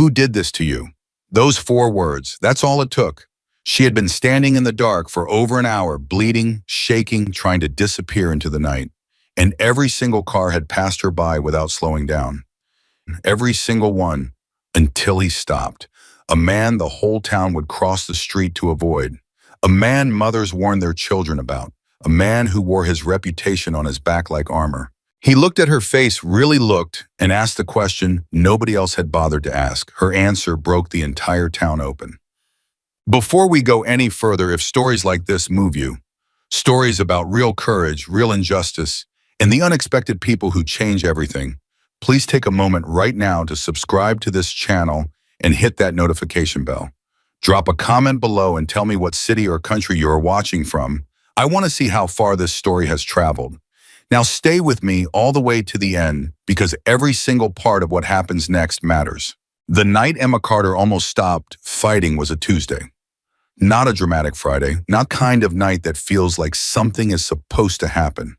Who did this to you? Those 4 words, that's all it took. She had been standing in the dark for over an hour, bleeding, shaking, trying to disappear into the night. And every single car had passed her by without slowing down. Every single one, until he stopped. A man the whole town would cross the street to avoid. A man mothers warned their children about. A man who wore his reputation on his back like armor. He looked at her face, really looked, and asked the question nobody else had bothered to ask. Her answer broke the entire town open. Before we go any further, if stories like this move you, stories about real courage, real injustice, and the unexpected people who change everything, please take a moment right now to subscribe to this channel and hit that notification bell. Drop a comment below and tell me what city or country you are watching from. I want to see how far this story has traveled. Now stay with me all the way to the end because every single part of what happens next matters. The night Emma Carter almost stopped fighting was a Tuesday. Not a dramatic Friday, not kind of night that feels like something is supposed to happen.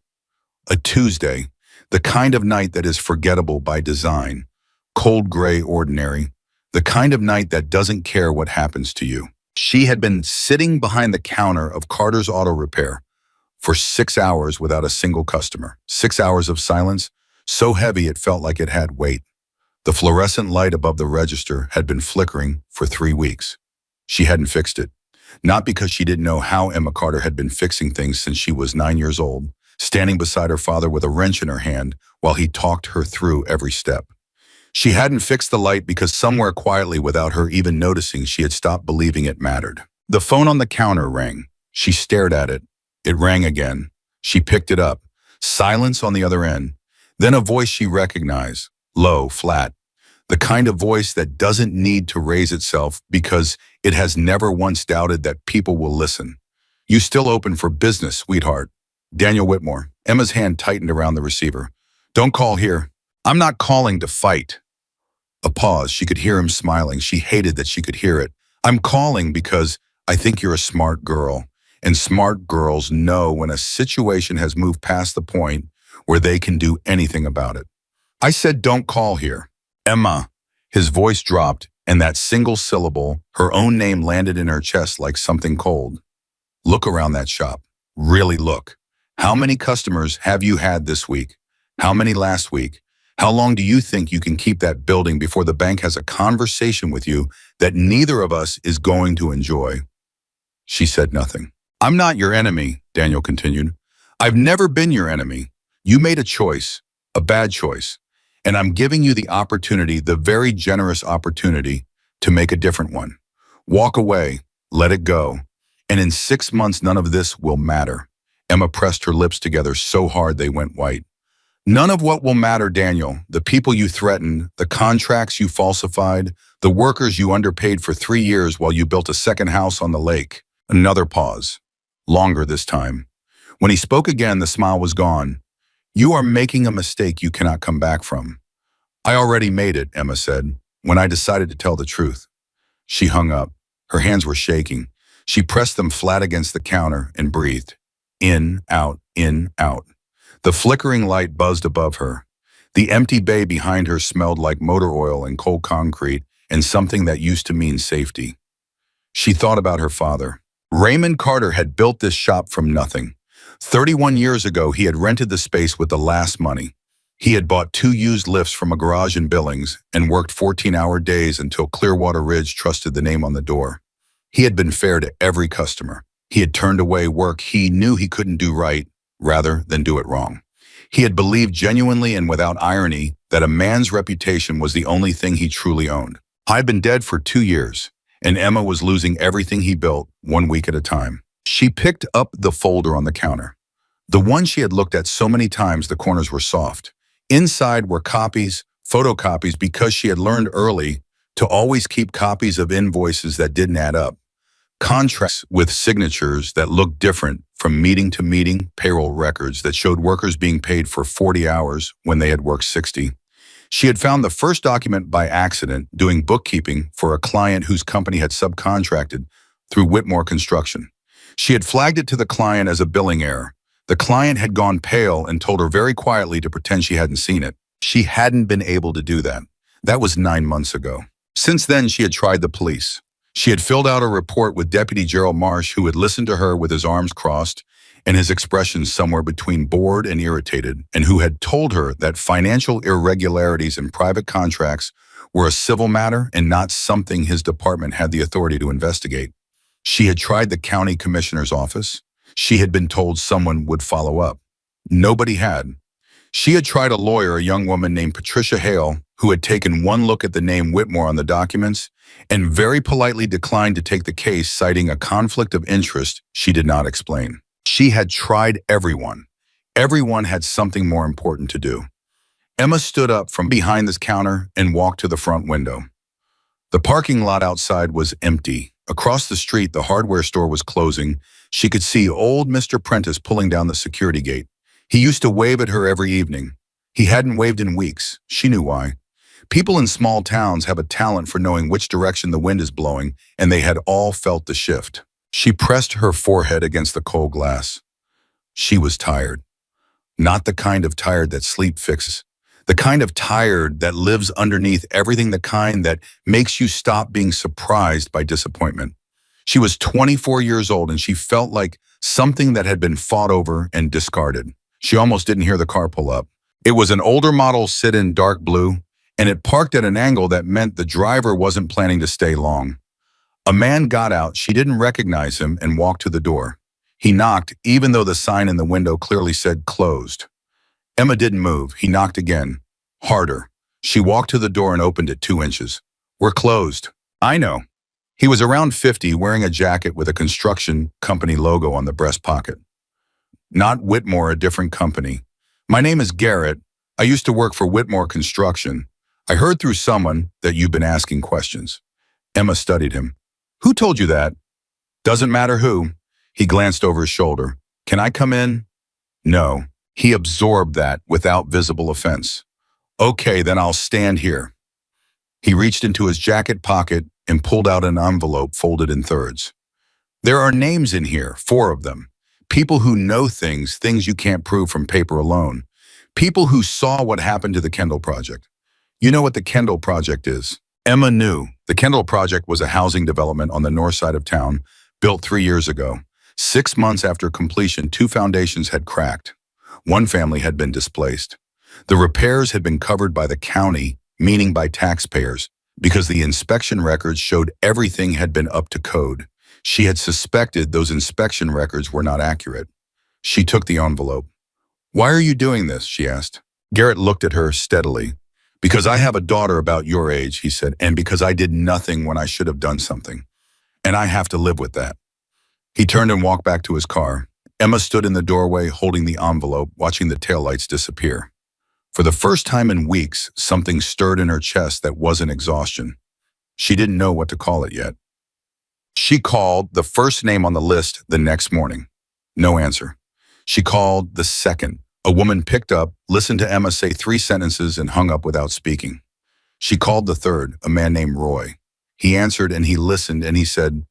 A Tuesday, the kind of night that is forgettable by design, cold gray ordinary, the kind of night that doesn't care what happens to you. She had been sitting behind the counter of Carter's Auto Repair for 6 hours without a single customer. 6 hours of silence, so heavy it felt like it had weight. The fluorescent light above the register had been flickering for 3 weeks. She hadn't fixed it. Not because she didn't know how Emma Carter had been fixing things since she was 9 years old, standing beside her father with a wrench in her hand while he talked her through every step. She hadn't fixed the light because somewhere quietly, without her even noticing, she had stopped believing it mattered. The phone on the counter rang. She stared at it. It rang again. She picked it up. Silence on the other end. Then a voice she recognized, low, flat. The kind of voice that doesn't need to raise itself because it has never once doubted that people will listen. "You still open for business, sweetheart?" Daniel Whitmore. Emma's hand tightened around the receiver. "Don't call here. I'm not calling to fight." A pause. She could hear him smiling. She hated that she could hear it. "I'm calling because I think you're a smart girl. And smart girls know when a situation has moved past the point where they can do anything about it." "I said don't call here." "Emma." His voice dropped, and that single syllable, her own name, landed in her chest like something cold. "Look around that shop. Really look. How many customers have you had this week? How many last week? How long do you think you can keep that building before the bank has a conversation with you that neither of us is going to enjoy?" She said nothing. "I'm not your enemy," Daniel continued. "I've never been your enemy. You made a choice, a bad choice, and I'm giving you the opportunity, the very generous opportunity, to make a different one. Walk away, let it go, and in 6 months none of this will matter." Emma pressed her lips together so hard they went white. "None of what will matter, Daniel. The people you threatened, the contracts you falsified, the workers you underpaid for 3 years while you built a second house on the lake." Another pause. Longer this time. When he spoke again, the smile was gone. "You are making a mistake you cannot come back from." "I already made it," Emma said, "when I decided to tell the truth." She hung up. Her hands were shaking. She pressed them flat against the counter and breathed. In, out, in, out. The flickering light buzzed above her. The empty bay behind her smelled like motor oil and cold concrete and something that used to mean safety. She thought about her father. Raymond Carter had built this shop from nothing. 31 years ago, he had rented the space with the last money. He had bought 2 used lifts from a garage in Billings and worked 14-hour days until Clearwater Ridge trusted the name on the door. He had been fair to every customer. He had turned away work he knew he couldn't do right rather than do it wrong. He had believed genuinely and without irony that a man's reputation was the only thing he truly owned. I had been dead for 2 years, and Emma was losing everything he built 1 week at a time. She picked up the folder on the counter. The one she had looked at so many times, the corners were soft. Inside were copies, photocopies, because she had learned early to always keep copies of invoices that didn't add up. Contracts with signatures that looked different from meeting to meeting, payroll records that showed workers being paid for 40 hours when they had worked 60. She had found the first document by accident doing bookkeeping for a client whose company had subcontracted through Whitmore Construction. She had flagged it to the client as a billing error. The client had gone pale and told her very quietly to pretend she hadn't seen it. She hadn't been able to do that. That was 9 months ago. Since then, she had tried the police. She had filled out a report with Deputy Gerald Marsh, who had listened to her with his arms crossed and his expressions somewhere between bored and irritated, and who had told her that financial irregularities in private contracts were a civil matter and not something his department had the authority to investigate. She had tried the county commissioner's office. She had been told someone would follow up. Nobody had. She had tried a lawyer, a young woman named Patricia Hale, who had taken one look at the name Whitmore on the documents and very politely declined to take the case, citing a conflict of interest she did not explain. She had tried everyone. Everyone had something more important to do. Emma stood up from behind this counter and walked to the front window. The parking lot outside was empty. Across the street, the hardware store was closing. She could see old Mr. Prentice pulling down the security gate. He used to wave at her every evening. He hadn't waved in weeks. She knew why. People in small towns have a talent for knowing which direction the wind is blowing, and they had all felt the shift. She pressed her forehead against the cold glass. She was tired. Not the kind of tired that sleep fixes. The kind of tired that lives underneath everything, the kind that makes you stop being surprised by disappointment. She was 24 years old, and she felt like something that had been fought over and discarded. She almost didn't hear the car pull up. It was an older model sit-in dark blue, and it parked at an angle that meant the driver wasn't planning to stay long. A man got out. She didn't recognize him and walked to the door. He knocked, even though the sign in the window clearly said closed. Emma didn't move. He knocked again. Harder. She walked to the door and opened it 2 inches. We're closed. I know. He was around 50, wearing a jacket with a construction company logo on the breast pocket. Not Whitmore, a different company. My name is Garrett. I used to work for Whitmore Construction. I heard through someone that you've been asking questions. Emma studied him. Who told you that? Doesn't matter who. He glanced over his shoulder. Can I come in? No. He absorbed that without visible offense. Okay, then I'll stand here. He reached into his jacket pocket and pulled out an envelope folded in thirds. There are names in here, 4 of them. People who know things you can't prove from paper alone. People who saw what happened to the Kendall Project. You know what the Kendall Project is? Emma knew. The Kendall Project was a housing development on the north side of town, built 3 years ago. 6 months after completion, 2 foundations had cracked. 1 family had been displaced. The repairs had been covered by the county, meaning by taxpayers, because the inspection records showed everything had been up to code. She had suspected those inspection records were not accurate. She took the envelope. Why are you doing this? She asked. Garrett looked at her steadily. Because I have a daughter about your age, he said, and because I did nothing when I should have done something. And I have to live with that. He turned and walked back to his car. Emma stood in the doorway holding the envelope, watching the taillights disappear. For the first time in weeks, something stirred in her chest that wasn't exhaustion. She didn't know what to call it yet. She called the first name on the list the next morning. No answer. She called the second. A woman picked up, listened to Emma say 3 sentences, and hung up without speaking. She called the third, a man named Roy. He answered and he listened and he said,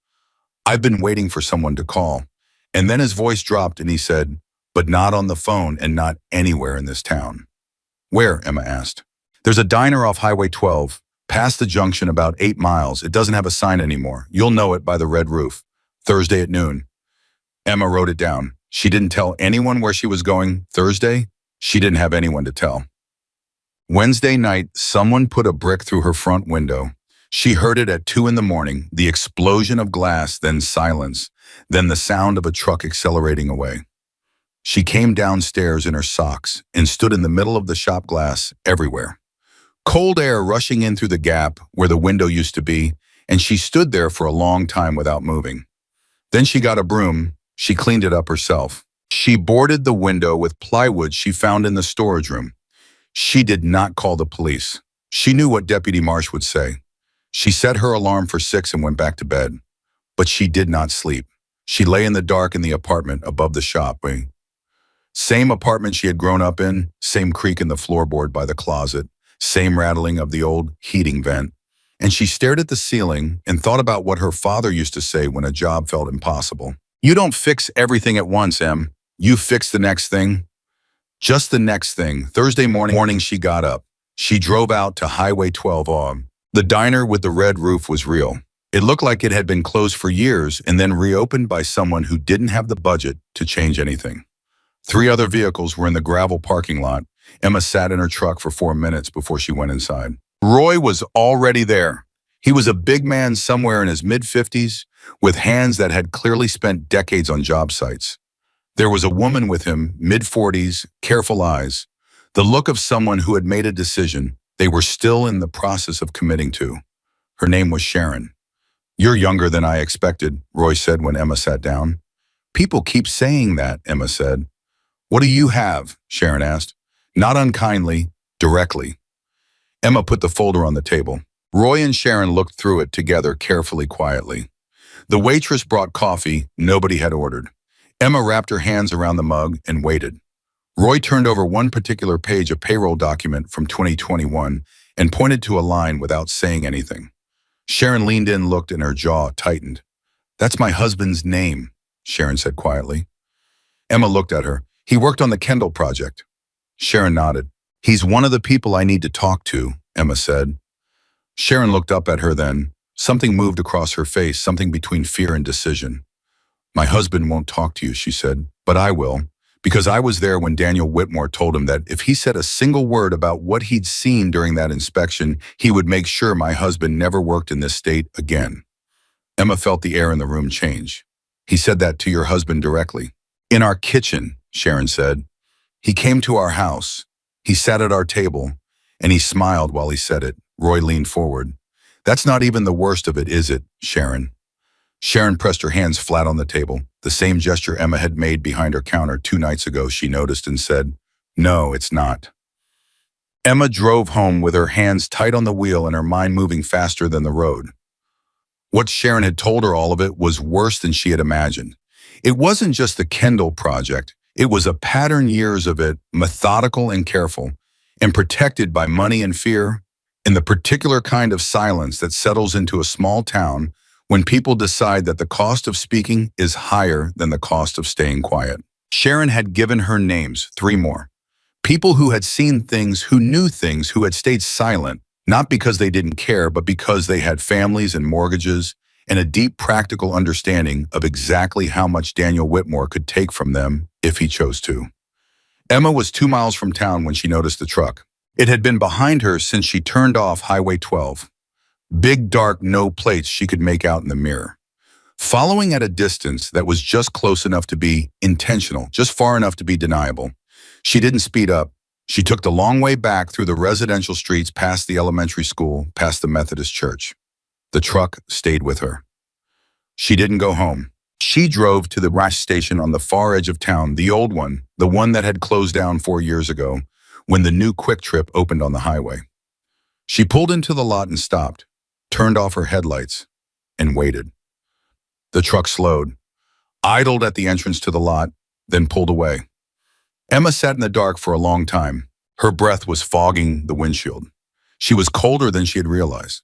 I've been waiting for someone to call. And then his voice dropped and he said, but not on the phone and not anywhere in this town. Where? Emma asked. There's a diner off Highway 12, past the junction about 8 miles. It doesn't have a sign anymore. You'll know it by the red roof. Thursday at noon. Emma wrote it down. She didn't tell anyone where she was going Thursday. She didn't have anyone to tell. Wednesday night, someone put a brick through her front window. She heard it at 2 in the morning, the explosion of glass, then silence, then the sound of a truck accelerating away. She came downstairs in her socks and stood in the middle of the shop glass everywhere. Cold air rushing in through the gap where the window used to be, and she stood there for a long time without moving. Then she got a broom. She cleaned it up herself. She boarded the window with plywood she found in the storage room. She did not call the police. She knew what Deputy Marsh would say. She set her alarm for 6 and went back to bed. But she did not sleep. She lay in the dark in the apartment above the shop. Same apartment she had grown up in, same creak in the floorboard by the closet, same rattling of the old heating vent. And she stared at the ceiling and thought about what her father used to say when a job felt impossible. You don't fix everything at once, Em. You fix the next thing. Just the next thing. Thursday morning she got up. She drove out to Highway 12 The diner with the red roof was real. It looked like it had been closed for years and then reopened by someone who didn't have the budget to change anything. 3 other vehicles were in the gravel parking lot. Emma sat in her truck for 4 minutes before she went inside. Roy was already there. He was a big man somewhere in his mid-50s, with hands that had clearly spent decades on job sites. There was a woman with him, mid-40s, careful eyes, the look of someone who had made a decision they were still in the process of committing to. Her name was Sharon. "You're younger than I expected," Roy said when Emma sat down. "People keep saying that," Emma said. "What do you have?" Sharon asked. Not unkindly, directly. Emma put the folder on the table. Roy and Sharon looked through it together carefully, quietly. The waitress brought coffee nobody had ordered. Emma wrapped her hands around the mug and waited. Roy turned over one particular page, a payroll document from 2021, and pointed to a line without saying anything. Sharon leaned in, looked, and her jaw tightened. "That's my husband's name," Sharon said quietly. Emma looked at her. "He worked on the Kendall project." Sharon nodded. "He's one of the people I need to talk to," Emma said. Sharon looked up at her then. Something moved across her face, something between fear and decision. "My husband won't talk to you," she said, "but I will, because I was there when Daniel Whitmore told him that if he said a single word about what he'd seen during that inspection, he would make sure my husband never worked in this state again." Emma felt the air in the room change. "He said that to your husband directly?" "In our kitchen," Sharon said. "He came to our house. He sat at our table, and he smiled while he said it." Roy leaned forward. "That's not even the worst of it, is it, Sharon?" Sharon pressed her hands flat on the table, the same gesture Emma had made behind her counter 2 nights ago, she noticed, and said, "No, it's not." Emma drove home with her hands tight on the wheel and her mind moving faster than the road. What Sharon had told her, all of it, was worse than she had imagined. It wasn't just the Kendall project. It was a pattern, years of it, methodical and careful, and protected by money and fear, and the particular kind of silence that settles into a small town when people decide that the cost of speaking is higher than the cost of staying quiet. Sharon had given her names, 3 more. People who had seen things, who knew things, who had stayed silent, not because they didn't care, but because they had families and mortgages and a deep practical understanding of exactly how much Daniel Whitmore could take from them if he chose to. Emma was 2 miles from town when she noticed the truck. It had been behind her since she turned off Highway 12. Big, dark, no plates she could make out in the mirror. Following at a distance that was just close enough to be intentional, just far enough to be deniable. She didn't speed up. She took the long way back through the residential streets, past the elementary school, past the Methodist church. The truck stayed with her. She didn't go home. She drove to the gas station on the far edge of town, the old one, the one that had closed down 4 years ago, when the new Quick Trip opened on the highway. She pulled into the lot and stopped, turned off her headlights, and waited. The truck slowed, idled at the entrance to the lot, then pulled away. Emma sat in the dark for a long time. Her breath was fogging the windshield. She was colder than she had realized.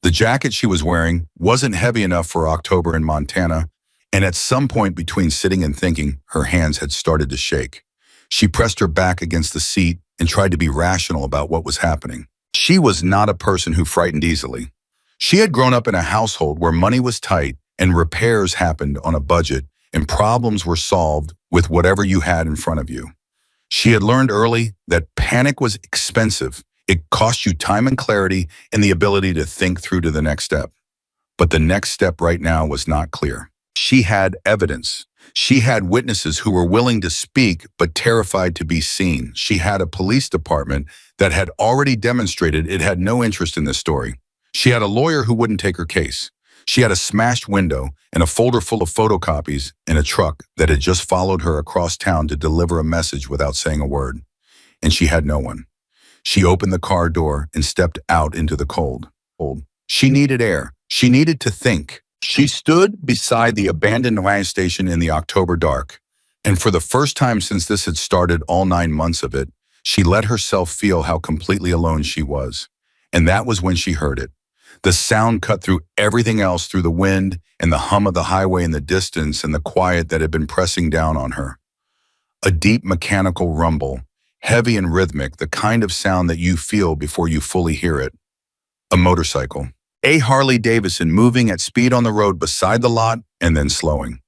The jacket she was wearing wasn't heavy enough for October in Montana, and at some point between sitting and thinking, her hands had started to shake. She pressed her back against the seat and tried to be rational about what was happening. She was not a person who frightened easily. She had grown up in a household where money was tight and repairs happened on a budget and problems were solved with whatever you had in front of you. She had learned early that panic was expensive. It cost you time and clarity and the ability to think through to the next step. But the next step right now was not clear. She had evidence. She had witnesses who were willing to speak but terrified to be seen. She had a police department that had already demonstrated it had no interest in this story. She had a lawyer who wouldn't take her case. She had a smashed window and a folder full of photocopies and a truck that had just followed her across town to deliver a message without saying a word. And she had no one. She opened the car door and stepped out into the cold. She needed air. She needed to think. She stood beside the abandoned gas station in the October dark, and for the first time since this had started, all 9 months of it, she let herself feel how completely alone she was. And that was when she heard it. The sound cut through everything else, through the wind and the hum of the highway in the distance and the quiet that had been pressing down on her. A deep mechanical rumble, heavy and rhythmic, the kind of sound that you feel before you fully hear it. A motorcycle. A Harley Davidson moving at speed on the road beside the lot and then slowing.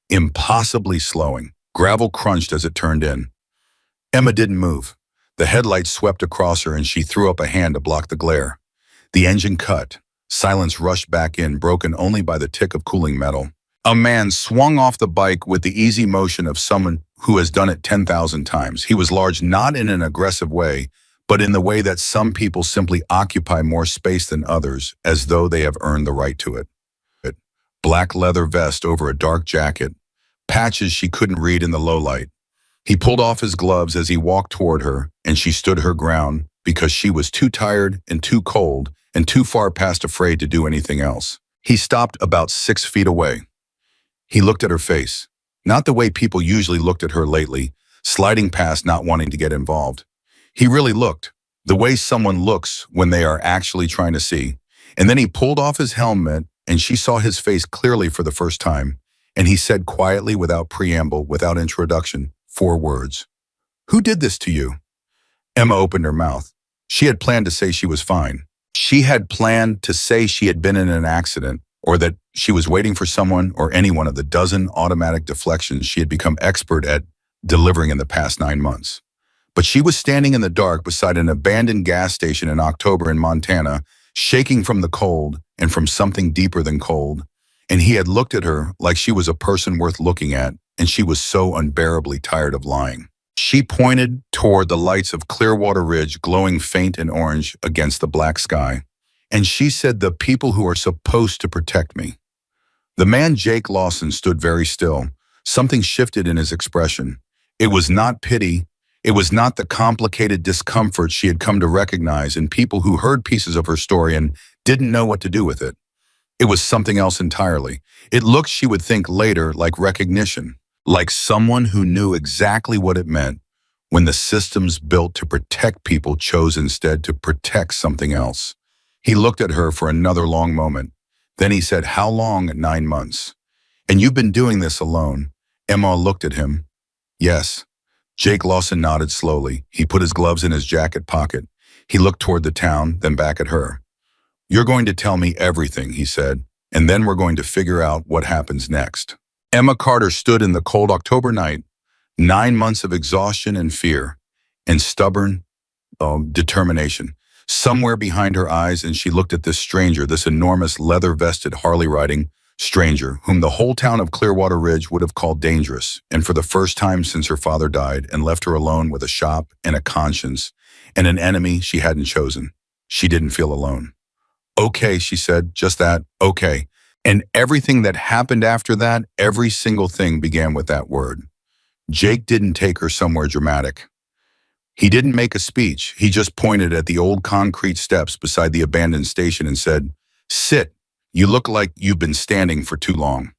Impossibly slowing. Gravel crunched as it turned in. Emma didn't move. The headlights swept across her and she threw up a hand to block the glare. The engine cut. Silence rushed back in, broken only by the tick of cooling metal. A man swung off the bike with the easy motion of someone who has done it 10,000 times. He was large not in an aggressive way, but in the way that some people simply occupy more space than others, as though they have earned the right to it. Black leather vest over a dark jacket, patches she couldn't read in the low light. He pulled off his gloves as he walked toward her, and she stood her ground because she was too tired and too cold and too far past afraid to do anything else. He stopped about 6 feet away. He looked at her face, not the way people usually looked at her lately, sliding past not wanting to get involved. He really looked, the way someone looks when they are actually trying to see. And then he pulled off his helmet, and she saw his face clearly for the first time, and he said quietly, without preamble, without introduction, 4 words. "Who did this to you?" Emma opened her mouth. She had planned to say she was fine. She had planned to say she had been in an accident, or that she was waiting for someone or any one of the dozen automatic deflections she had become expert at delivering in the past 9 months. But she was standing in the dark beside an abandoned gas station in October in Montana, shaking from the cold and from something deeper than cold. And he had looked at her like she was a person worth looking at, and she was so unbearably tired of lying. She pointed toward the lights of Clearwater Ridge glowing faint and orange against the black sky. And she said, "The people who are supposed to protect me." The man Jake Lawson stood very still. Something shifted in his expression. It was not pity. It was not the complicated discomfort she had come to recognize in people who heard pieces of her story and didn't know what to do with it. It was something else entirely. It looked, she would think later, like recognition, like someone who knew exactly what it meant when the systems built to protect people chose instead to protect something else. He looked at her for another long moment. Then he said, "How long?" "9 months. "And you've been doing this alone?" Emma looked at him. "Yes." Jake Lawson nodded slowly. He put his gloves in his jacket pocket. He looked toward the town, then back at her. "You're going to tell me everything," he said, "and then we're going to figure out what happens next." Emma Carter stood in the cold October night, 9 months of exhaustion and fear, and stubborn determination. Somewhere behind her eyes, and she looked at this stranger, this enormous leather-vested Harley-riding stranger, whom the whole town of Clearwater Ridge would have called dangerous, and for the first time since her father died and left her alone with a shop and a conscience and an enemy she hadn't chosen. She didn't feel alone. "Okay," she said, "just that, okay." And everything that happened after that, every single thing began with that word. Jake didn't take her somewhere dramatic. He didn't make a speech. He just pointed at the old concrete steps beside the abandoned station and said, "Sit. You look like you've been standing for too long."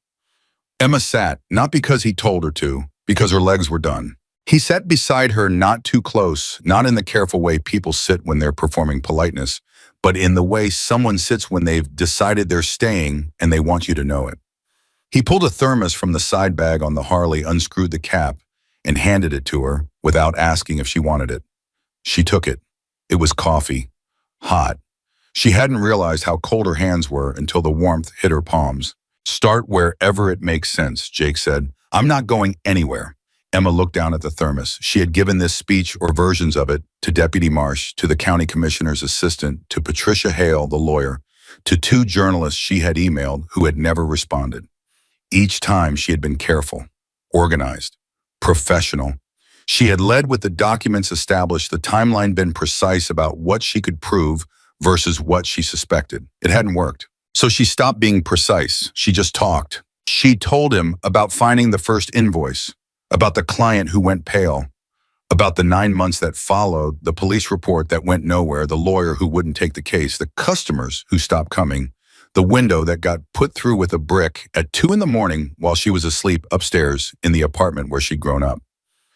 Emma sat, not because he told her to, because her legs were done. He sat beside her, not too close, not in the careful way people sit when they're performing politeness, but in the way someone sits when they've decided they're staying and they want you to know it. He pulled a thermos from the side bag on the Harley, unscrewed the cap, and handed it to her without asking if she wanted it. She took it. It was coffee. Hot. She hadn't realized how cold her hands were until the warmth hit her palms. "Start wherever it makes sense," Jake said. "I'm not going anywhere." Emma looked down at the thermos. She had given this speech, or versions of it, to Deputy Marsh, to the county commissioner's assistant, to Patricia Hale, the lawyer, to 2 journalists she had emailed who had never responded. Each time she had been careful, organized, professional. She had led with the documents established, the timeline been precise about what she could prove versus what she suspected. It hadn't worked. So she stopped being precise. She just talked. She told him about finding the first invoice, about the client who went pale, about the 9 months that followed, the police report that went nowhere, the lawyer who wouldn't take the case, the customers who stopped coming, the window that got put through with a brick at 2 in the morning while she was asleep upstairs in the apartment where she'd grown up.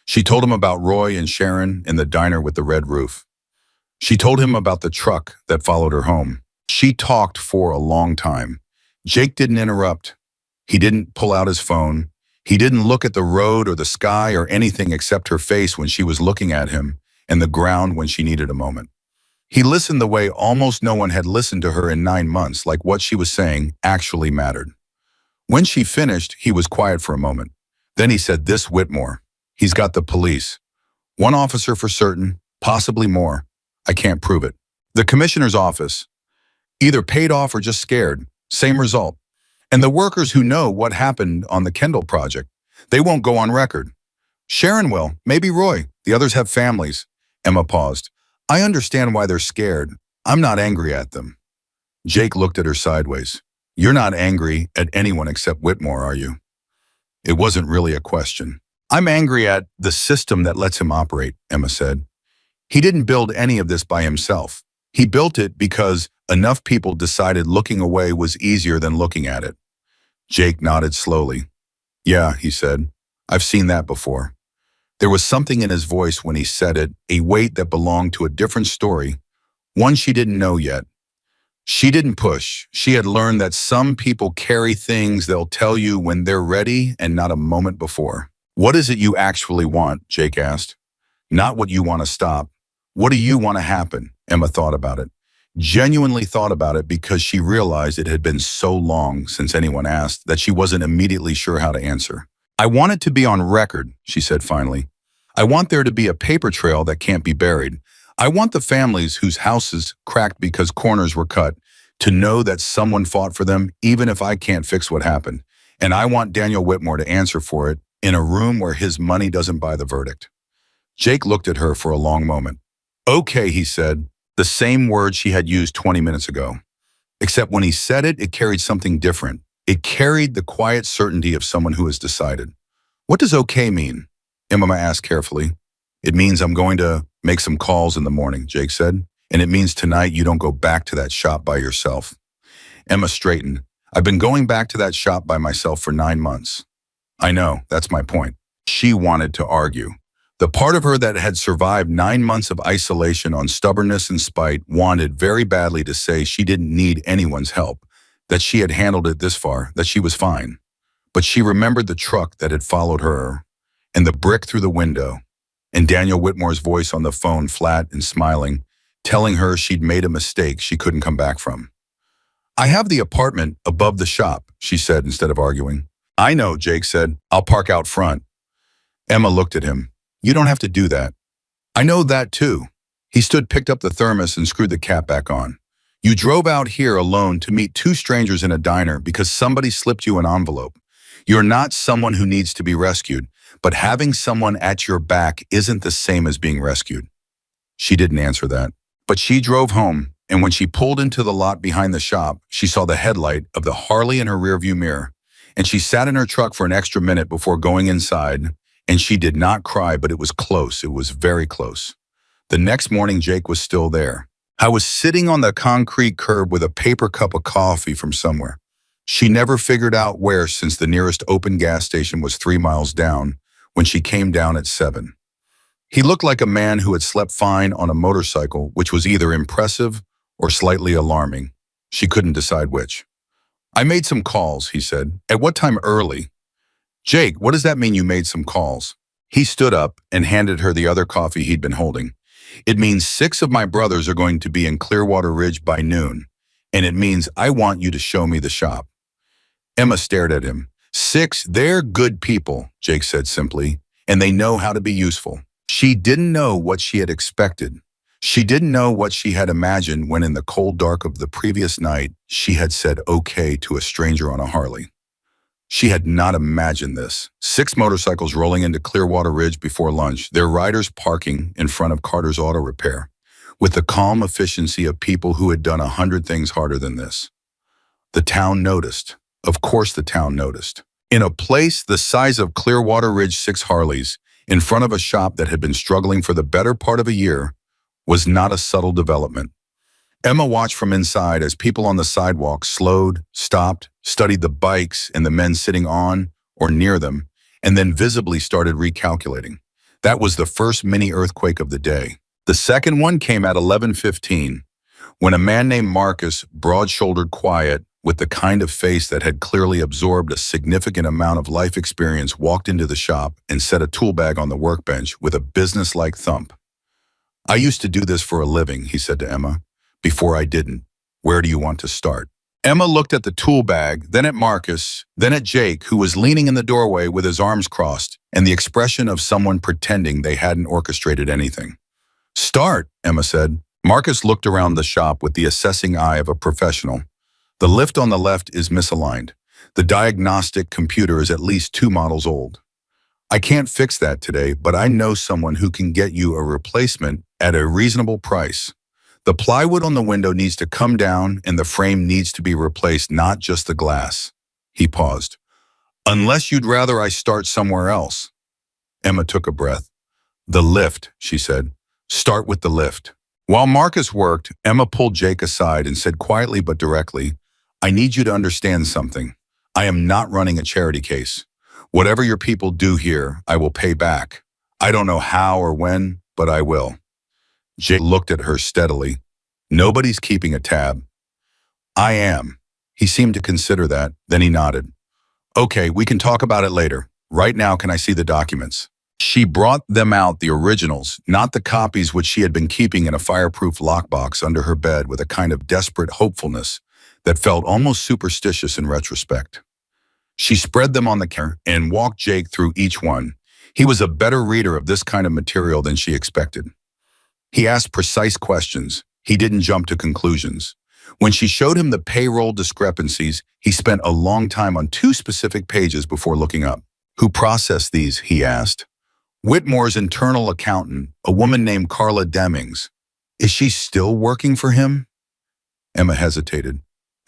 She told him about Roy and Sharon in the diner with the red roof. She told him about the truck that followed her home. She talked for a long time. Jake didn't interrupt. He didn't pull out his phone. He didn't look at the road or the sky or anything except her face when she was looking at him, and the ground when she needed a moment. He listened the way almost no one had listened to her in 9 months, like what she was saying actually mattered. When she finished, he was quiet for a moment. Then he said, "This Whitmore. He's got the police. One officer for certain, possibly more. I can't prove it. The commissioner's office. Either paid off or just scared. Same result. And the workers who know what happened on the Kendall project, they won't go on record. Sharon will, maybe Roy. The others have families." Emma paused. "I understand why they're scared. I'm not angry at them." Jake looked at her sideways. "You're not angry at anyone except Whitmore, are you?" It wasn't really a question. "I'm angry at the system that lets him operate," Emma said. "He didn't build any of this by himself. He built it because enough people decided looking away was easier than looking at it." Jake nodded slowly. "Yeah," he said. "I've seen that before." There was something in his voice when he said it, a weight that belonged to a different story, one she didn't know yet. She didn't push. She had learned that some people carry things they'll tell you when they're ready and not a moment before. "What is it you actually want?" Jake asked. "Not what you want to stop. What do you want to happen?" Emma thought about it. Genuinely thought about it because she realized it had been so long since anyone asked that she wasn't immediately sure how to answer. "I want it to be on record," she said finally. "I want there to be a paper trail that can't be buried. I want the families whose houses cracked because corners were cut to know that someone fought for them, even if I can't fix what happened. And I want Daniel Whitmore to answer for it in a room where his money doesn't buy the verdict." Jake looked at her for a long moment. "Okay," he said, the same word she had used 20 minutes ago. Except when he said it, it carried something different. It carried the quiet certainty of someone who has decided. "What does okay mean?" Emma asked carefully. "It means I'm going to make some calls in the morning," Jake said. "And it means tonight you don't go back to that shop by yourself." Emma straightened. "I've been going back to that shop by myself for 9 months. "I know, that's my point." She wanted to argue. The part of her that had survived 9 months of isolation on stubbornness and spite wanted very badly to say she didn't need anyone's help, that she had handled it this far, that she was fine. But she remembered the truck that had followed her, and the brick through the window, and Daniel Whitmore's voice on the phone, flat and smiling, telling her she'd made a mistake she couldn't come back from. "I have the apartment above the shop," she said instead of arguing. "I know," Jake said. "I'll park out front." Emma looked at him. "You don't have to do that." "I know that too." He stood, picked up the thermos, and screwed the cap back on. "You drove out here alone to meet two strangers in a diner because somebody slipped you an envelope. You're not someone who needs to be rescued, but having someone at your back isn't the same as being rescued." She didn't answer that. But she drove home, and when she pulled into the lot behind the shop, she saw the headlight of the Harley in her rearview mirror, and she sat in her truck for an extra minute before going inside, and she did not cry, but it was close. It was very close. The next morning, Jake was still there. "I was sitting on the concrete curb with a paper cup of coffee from somewhere. She never figured out where, since the nearest open gas station was 3 miles down, when she came down at 7. He looked like a man who had slept fine on a motorcycle, which was either impressive or slightly alarming. She couldn't decide which. "I made some calls," he said. "At what time early?" "Jake, what does that mean, you made some calls?" He stood up and handed her the other coffee he'd been holding. "It means 6 of my brothers are going to be in Clearwater Ridge by noon, and it means I want you to show me the shop." Emma stared at him. 6, they're good people," Jake said simply, "and they know how to be useful." She didn't know what she had expected. She didn't know what she had imagined when in the cold dark of the previous night she had said okay to a stranger on a Harley. She had not imagined this. 6 motorcycles rolling into Clearwater Ridge before lunch, their riders parking in front of Carter's Auto Repair, with the calm efficiency of people who had done 100 things harder than this. The town noticed. Of course the town noticed. In a place the size of Clearwater Ridge, 6 Harleys, in front of a shop that had been struggling for the better part of a year, was not a subtle development. Emma watched from inside as people on the sidewalk slowed, stopped, studied the bikes and the men sitting on or near them, and then visibly started recalculating. That was the first mini-earthquake of the day. The second one came at 11:15, when a man named Marcus, broad-shouldered, quiet, with the kind of face that had clearly absorbed a significant amount of life experience, walked into the shop and set a tool bag on the workbench with a business-like thump. I used to do this for a living, he said to Emma. Before I didn't. Where do you want to start? Emma looked at the tool bag, then at Marcus, then at Jake, who was leaning in the doorway with his arms crossed, and the expression of someone pretending they hadn't orchestrated anything. Start, Emma said. Marcus looked around the shop with the assessing eye of a professional. The lift on the left is misaligned. The diagnostic computer is at least 2 models old. I can't fix that today, but I know someone who can get you a replacement at a reasonable price. The plywood on the window needs to come down and the frame needs to be replaced, not just the glass. He paused. Unless you'd rather I start somewhere else. Emma took a breath. The lift, she said. Start with the lift. While Marcus worked, Emma pulled Jake aside and said quietly but directly, I need you to understand something. I am not running a charity case. Whatever your people do here, I will pay back. I don't know how or when, but I will. Jake looked at her steadily. Nobody's keeping a tab. I am. He seemed to consider that, then he nodded. Okay, we can talk about it later. Right now, can I see the documents? She brought them out, the originals, not the copies which she had been keeping in a fireproof lockbox under her bed with a kind of desperate hopefulness that felt almost superstitious in retrospect. She spread them on the counter and walked Jake through each one. He was a better reader of this kind of material than she expected. He asked precise questions. He didn't jump to conclusions. When she showed him the payroll discrepancies, he spent a long time on 2 specific pages before looking up. Who processed these, he asked. Whitmore's internal accountant, a woman named Carla Demings. Is she still working for him? Emma hesitated.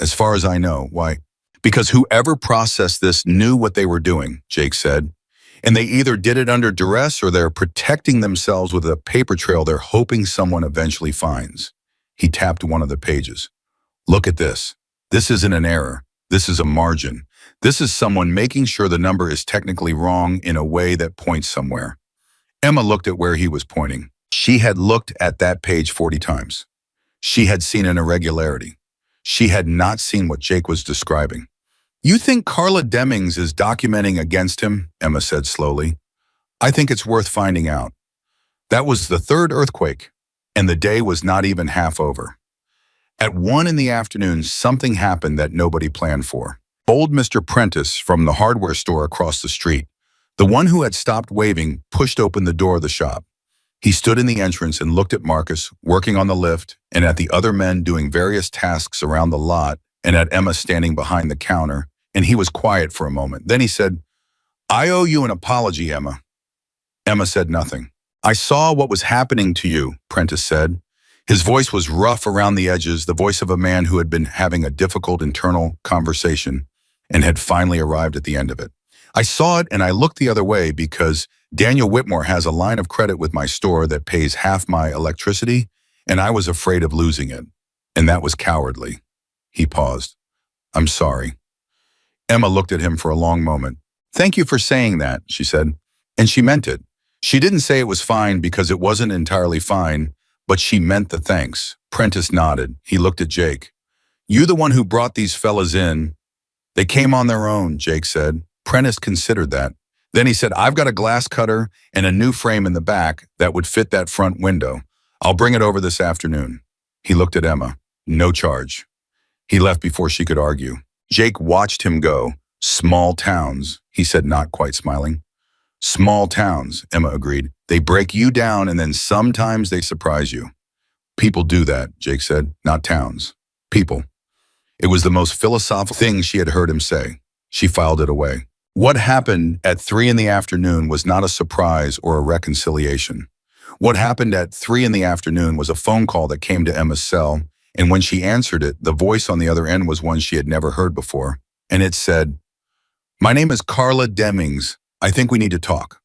As far as I know, why? Because whoever processed this knew what they were doing, Jake said. And they either did it under duress or they're protecting themselves with a paper trail they're hoping someone eventually finds. He tapped one of the pages. Look at this. This isn't an error. This is a margin. This is someone making sure the number is technically wrong in a way that points somewhere. Emma looked at where he was pointing. She had looked at that page 40 times. She had seen an irregularity. She had not seen what Jake was describing. You think Carla Demings is documenting against him? Emma said slowly. I think it's worth finding out. That was the 3rd earthquake, and the day was not even half over. At 1 in the afternoon, something happened that nobody planned for. Old Mr. Prentice from the hardware store across the street, the one who had stopped waving, pushed open the door of the shop. He stood in the entrance and looked at Marcus, working on the lift, and at the other men doing various tasks around the lot, and at Emma standing behind the counter, and he was quiet for a moment. Then he said, I owe you an apology, Emma. Emma said nothing. I saw what was happening to you, Prentice said. His voice was rough around the edges, the voice of a man who had been having a difficult internal conversation and had finally arrived at the end of it. I saw it and I looked the other way because Daniel Whitmore has a line of credit with my store that pays half my electricity, and I was afraid of losing it. And that was cowardly. He paused. I'm sorry. Emma looked at him for a long moment. Thank you for saying that, she said. And she meant it. She didn't say it was fine because it wasn't entirely fine, but she meant the thanks. Prentice nodded. He looked at Jake. You the one who brought these fellas in? They came on their own, Jake said. Prentice considered that. Then he said, I've got a glass cutter and a new frame in the back that would fit that front window. I'll bring it over this afternoon. He looked at Emma. No charge. He left before she could argue. Jake watched him go. Small towns, he said, not quite smiling. Small towns, Emma agreed. They break you down and then sometimes they surprise you. People do that, Jake said, not towns. People. It was the most philosophical thing she had heard him say. She filed it away. What happened at 3 in the afternoon was not a surprise or a reconciliation. What happened at 3 in the afternoon was a phone call that came to Emma's cell, and when she answered it, the voice on the other end was one she had never heard before, and it said, My name is Carla Demings. I think we need to talk.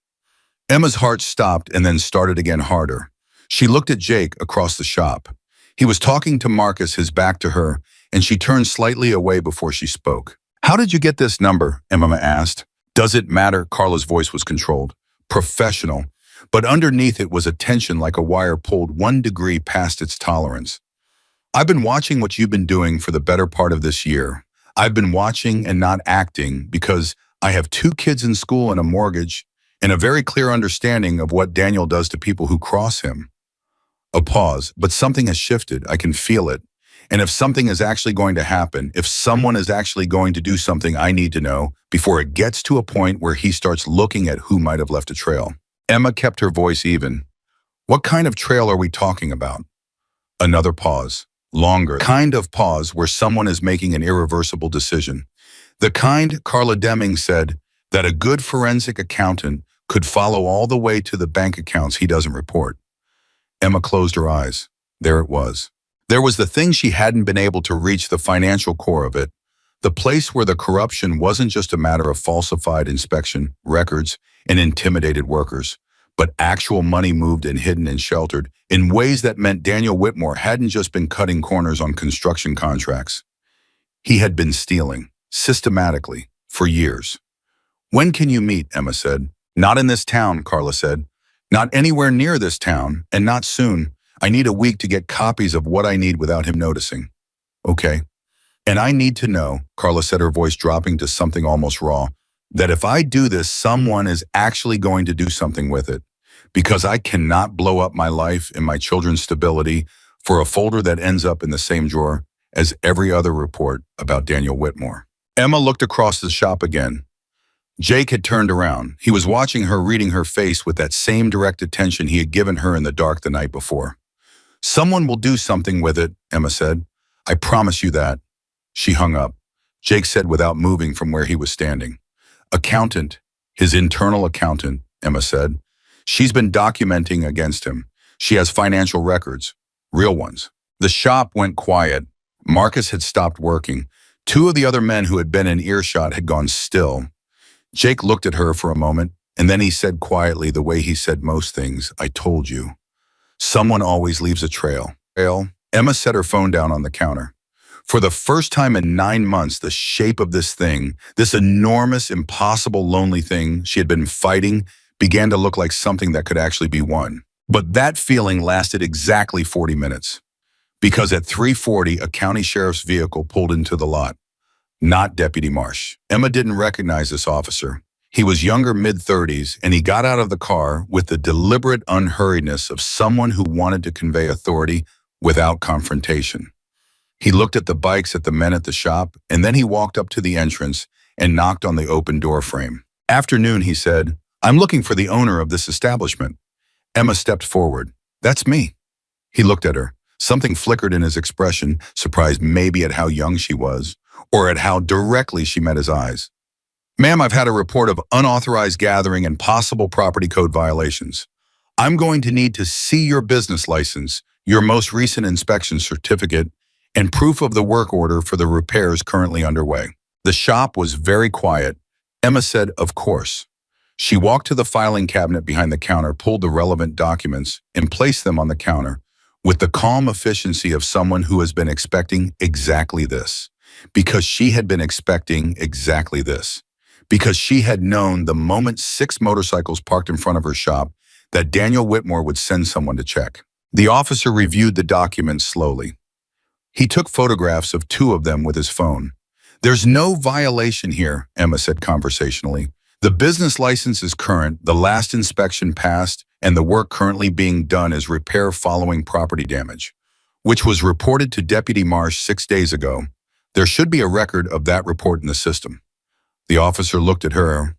Emma's heart stopped and then started again harder. She looked at Jake across the shop. He was talking to Marcus, his back to her, and she turned slightly away before she spoke. How did you get this number? Emma asked. Does it matter? Carla's voice was controlled. Professional. But underneath it was a tension like a wire pulled 1 degree past its tolerance. I've been watching what you've been doing for the better part of this year. I've been watching and not acting because I have 2 kids in school and a mortgage and a very clear understanding of what Daniel does to people who cross him. A pause, but something has shifted. I can feel it. And if something is actually going to happen, if someone is actually going to do something, I need to know before it gets to a point where he starts looking at who might have left a trail. Emma kept her voice even. What kind of trail are we talking about? Another pause. Longer. Kind of pause where someone is making an irreversible decision. The kind, Carla Deming said, that a good forensic accountant could follow all the way to the bank accounts he doesn't report. Emma closed her eyes. There it was. There was the thing she hadn't been able to reach, the financial core of it. The place where the corruption wasn't just a matter of falsified inspection records and intimidated workers, but actual money moved and hidden and sheltered in ways that meant Daniel Whitmore hadn't just been cutting corners on construction contracts. He had been stealing, systematically, for years. When can you meet? Emma said. Not in this town, Carla said. Not anywhere near this town, and not soon. I need a week to get copies of what I need without him noticing. Okay. And I need to know, Carla said, her voice dropping to something almost raw, that if I do this, someone is actually going to do something with it. Because I cannot blow up my life and my children's stability for a folder that ends up in the same drawer as every other report about Daniel Whitmore. Emma looked across the shop again. Jake had turned around. He was watching her, reading her face with that same direct attention he had given her in the dark the night before. Someone will do something with it, Emma said. I promise you that. She hung up. Jake said without moving from where he was standing. Accountant, his internal accountant, Emma said. She's been documenting against him. She has financial records, real ones. The shop went quiet. Marcus had stopped working. Two of the other men who had been in earshot had gone still. Jake looked at her for a moment, and then he said quietly, the way he said most things, I told you. Someone always leaves a trail. Emma set her phone down on the counter. For the first time in 9 months, the shape of this thing, this enormous, impossible, lonely thing she had been fighting, began to look like something that could actually be won. But that feeling lasted exactly 40 minutes. Because at 3:40, a county sheriff's vehicle pulled into the lot. Not Deputy Marsh. Emma didn't recognize this officer. He was younger, mid-30s, and he got out of the car with the deliberate unhurriedness of someone who wanted to convey authority without confrontation. He looked at the bikes at the men at the shop, and then he walked up to the entrance and knocked on the open door frame. Afternoon, he said, I'm looking for the owner of this establishment. Emma stepped forward. That's me. He looked at her. Something flickered in his expression, surprised maybe at how young she was, or at how directly she met his eyes. Ma'am, I've had a report of unauthorized gathering and possible property code violations. I'm going to need to see your business license, your most recent inspection certificate, and proof of the work order for the repairs currently underway. The shop was very quiet. Emma said, of course. She walked to the filing cabinet behind the counter, pulled the relevant documents, and placed them on the counter with the calm efficiency of someone who has been expecting exactly this. Because she had been expecting exactly this. Because she had known the moment 6 motorcycles parked in front of her shop that Daniel Whitmore would send someone to check. The officer reviewed the documents slowly. He took photographs of 2 of them with his phone. There's no violation here, Emma said conversationally. The business license is current, the last inspection passed, and the work currently being done is repair following property damage, which was reported to Deputy Marsh 6 days ago. There should be a record of that report in the system. The officer looked at her.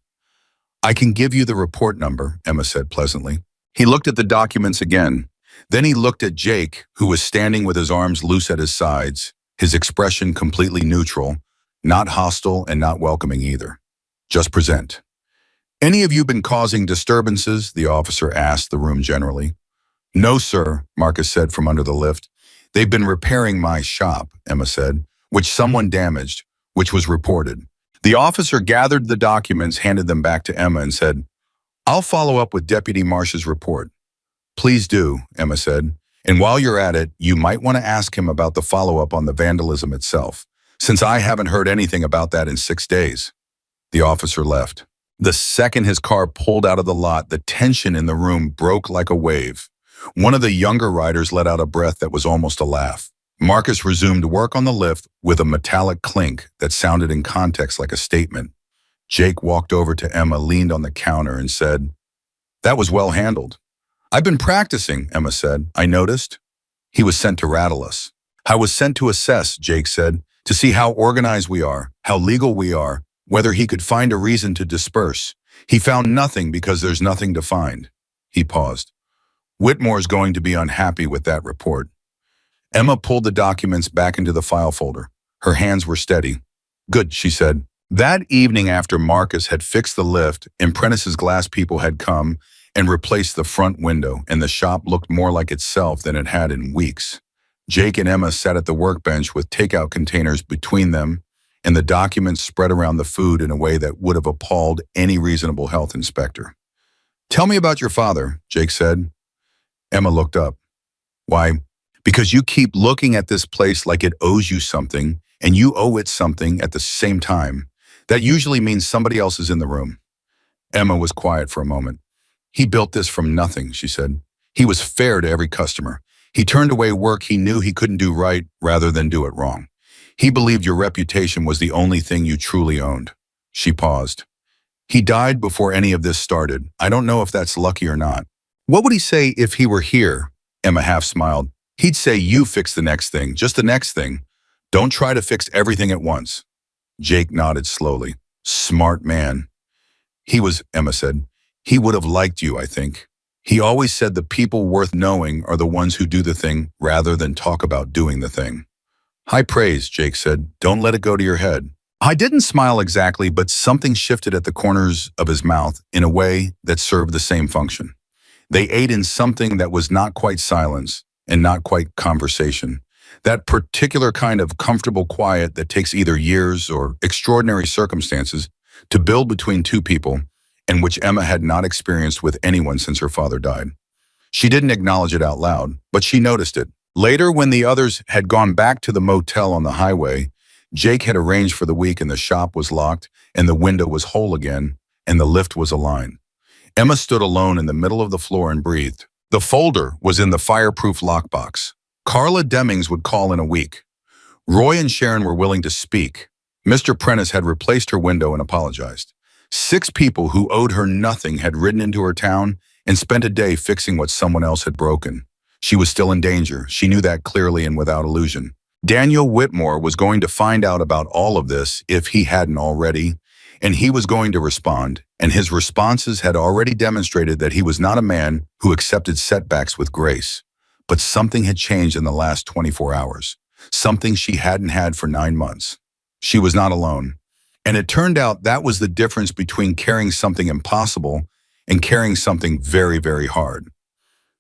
I can give you the report number, Emma said pleasantly. He looked at the documents again. Then he looked at Jake, who was standing with his arms loose at his sides, his expression completely neutral, not hostile and not welcoming either. Just present. Any of you been causing disturbances? The officer asked the room generally. No, sir, Marcus said from under the lift. They've been repairing my shop, Emma said, which someone damaged, which was reported. The officer gathered the documents, handed them back to Emma and said, I'll follow up with Deputy Marsh's report. Please do, Emma said. And while you're at it, you might want to ask him about the follow-up on the vandalism itself, since I haven't heard anything about that in 6 days. The officer left. The second his car pulled out of the lot, the tension in the room broke like a wave. One of the younger riders let out a breath that was almost a laugh. Marcus resumed work on the lift with a metallic clink that sounded in context like a statement. Jake walked over to Emma, leaned on the counter, and said, That was well handled. I've been practicing, Emma said. I noticed. He was sent to rattle us. I was sent to assess, Jake said, to see how organized we are, how legal we are, whether he could find a reason to disperse. He found nothing because there's nothing to find. He paused. Whitmore's going to be unhappy with that report. Emma pulled the documents back into the file folder. Her hands were steady. Good, she said. That evening after Marcus had fixed the lift and Prentice's glass people had come and replaced the front window, and the shop looked more like itself than it had in weeks. Jake and Emma sat at the workbench with takeout containers between them, and the documents spread around the food in a way that would have appalled any reasonable health inspector. Tell me about your father, Jake said. Emma looked up. Why? Because you keep looking at this place like it owes you something, and you owe it something at the same time. That usually means somebody else is in the room. Emma was quiet for a moment. He built this from nothing, she said. He was fair to every customer. He turned away work he knew he couldn't do right rather than do it wrong. He believed your reputation was the only thing you truly owned. She paused. He died before any of this started. I don't know if that's lucky or not. What would he say if he were here? Emma half smiled. He'd say you fix the next thing, just the next thing. Don't try to fix everything at once. Jake nodded slowly. Smart man. He was, Emma said. He would have liked you, I think. He always said the people worth knowing are the ones who do the thing rather than talk about doing the thing. High praise, Jake said. Don't let it go to your head. I didn't smile exactly, but something shifted at the corners of his mouth in a way that served the same function. They ate in something that was not quite silence and not quite conversation. That particular kind of comfortable quiet that takes either years or extraordinary circumstances to build between two people, and which Emma had not experienced with anyone since her father died. She didn't acknowledge it out loud, but she noticed it. Later, when the others had gone back to the motel on the highway, Jake had arranged for the week and the shop was locked and the window was whole again and the lift was aligned. Emma stood alone in the middle of the floor and breathed. The folder was in the fireproof lockbox. Carla Demings would call in a week. Roy and Sharon were willing to speak. Mr. Prentice had replaced her window and apologized. 6 people who owed her nothing had ridden into her town and spent a day fixing what someone else had broken. She was still in danger. She knew that clearly and without illusion. Daniel Whitmore was going to find out about all of this if he hadn't already, and he was going to respond, and his responses had already demonstrated that he was not a man who accepted setbacks with grace. But something had changed in the last 24 hours, something she hadn't had for 9 months. She was not alone. And it turned out that was the difference between carrying something impossible and carrying something very, very hard.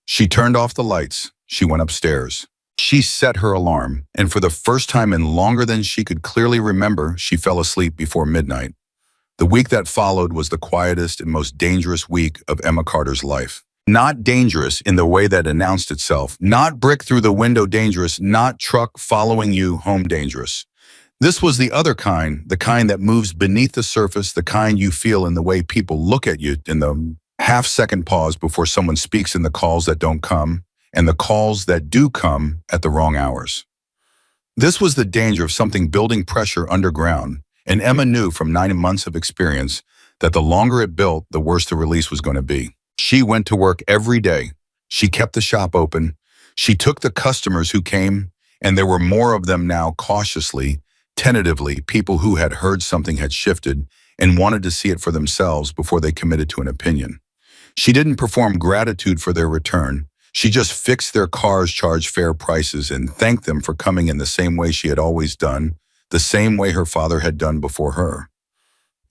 She turned off the lights. She went upstairs. She set her alarm, and for the first time in longer than she could clearly remember, she fell asleep before midnight. The week that followed was the quietest and most dangerous week of Emma Carter's life. Not dangerous in the way that announced itself, not brick through the window dangerous, not truck following you home dangerous. This was the other kind, the kind that moves beneath the surface, the kind you feel in the way people look at you, in the half-second pause before someone speaks, in the calls that don't come, and the calls that do come at the wrong hours. This was the danger of something building pressure underground, and Emma knew from 9 months of experience that the longer it built, the worse the release was going to be. She went to work every day. She kept the shop open. She took the customers who came, and there were more of them now, cautiously, tentatively, people who had heard something had shifted and wanted to see it for themselves before they committed to an opinion. She didn't perform gratitude for their return. She just fixed their cars, charged fair prices, and thanked them for coming in the same way she had always done, the same way her father had done before her.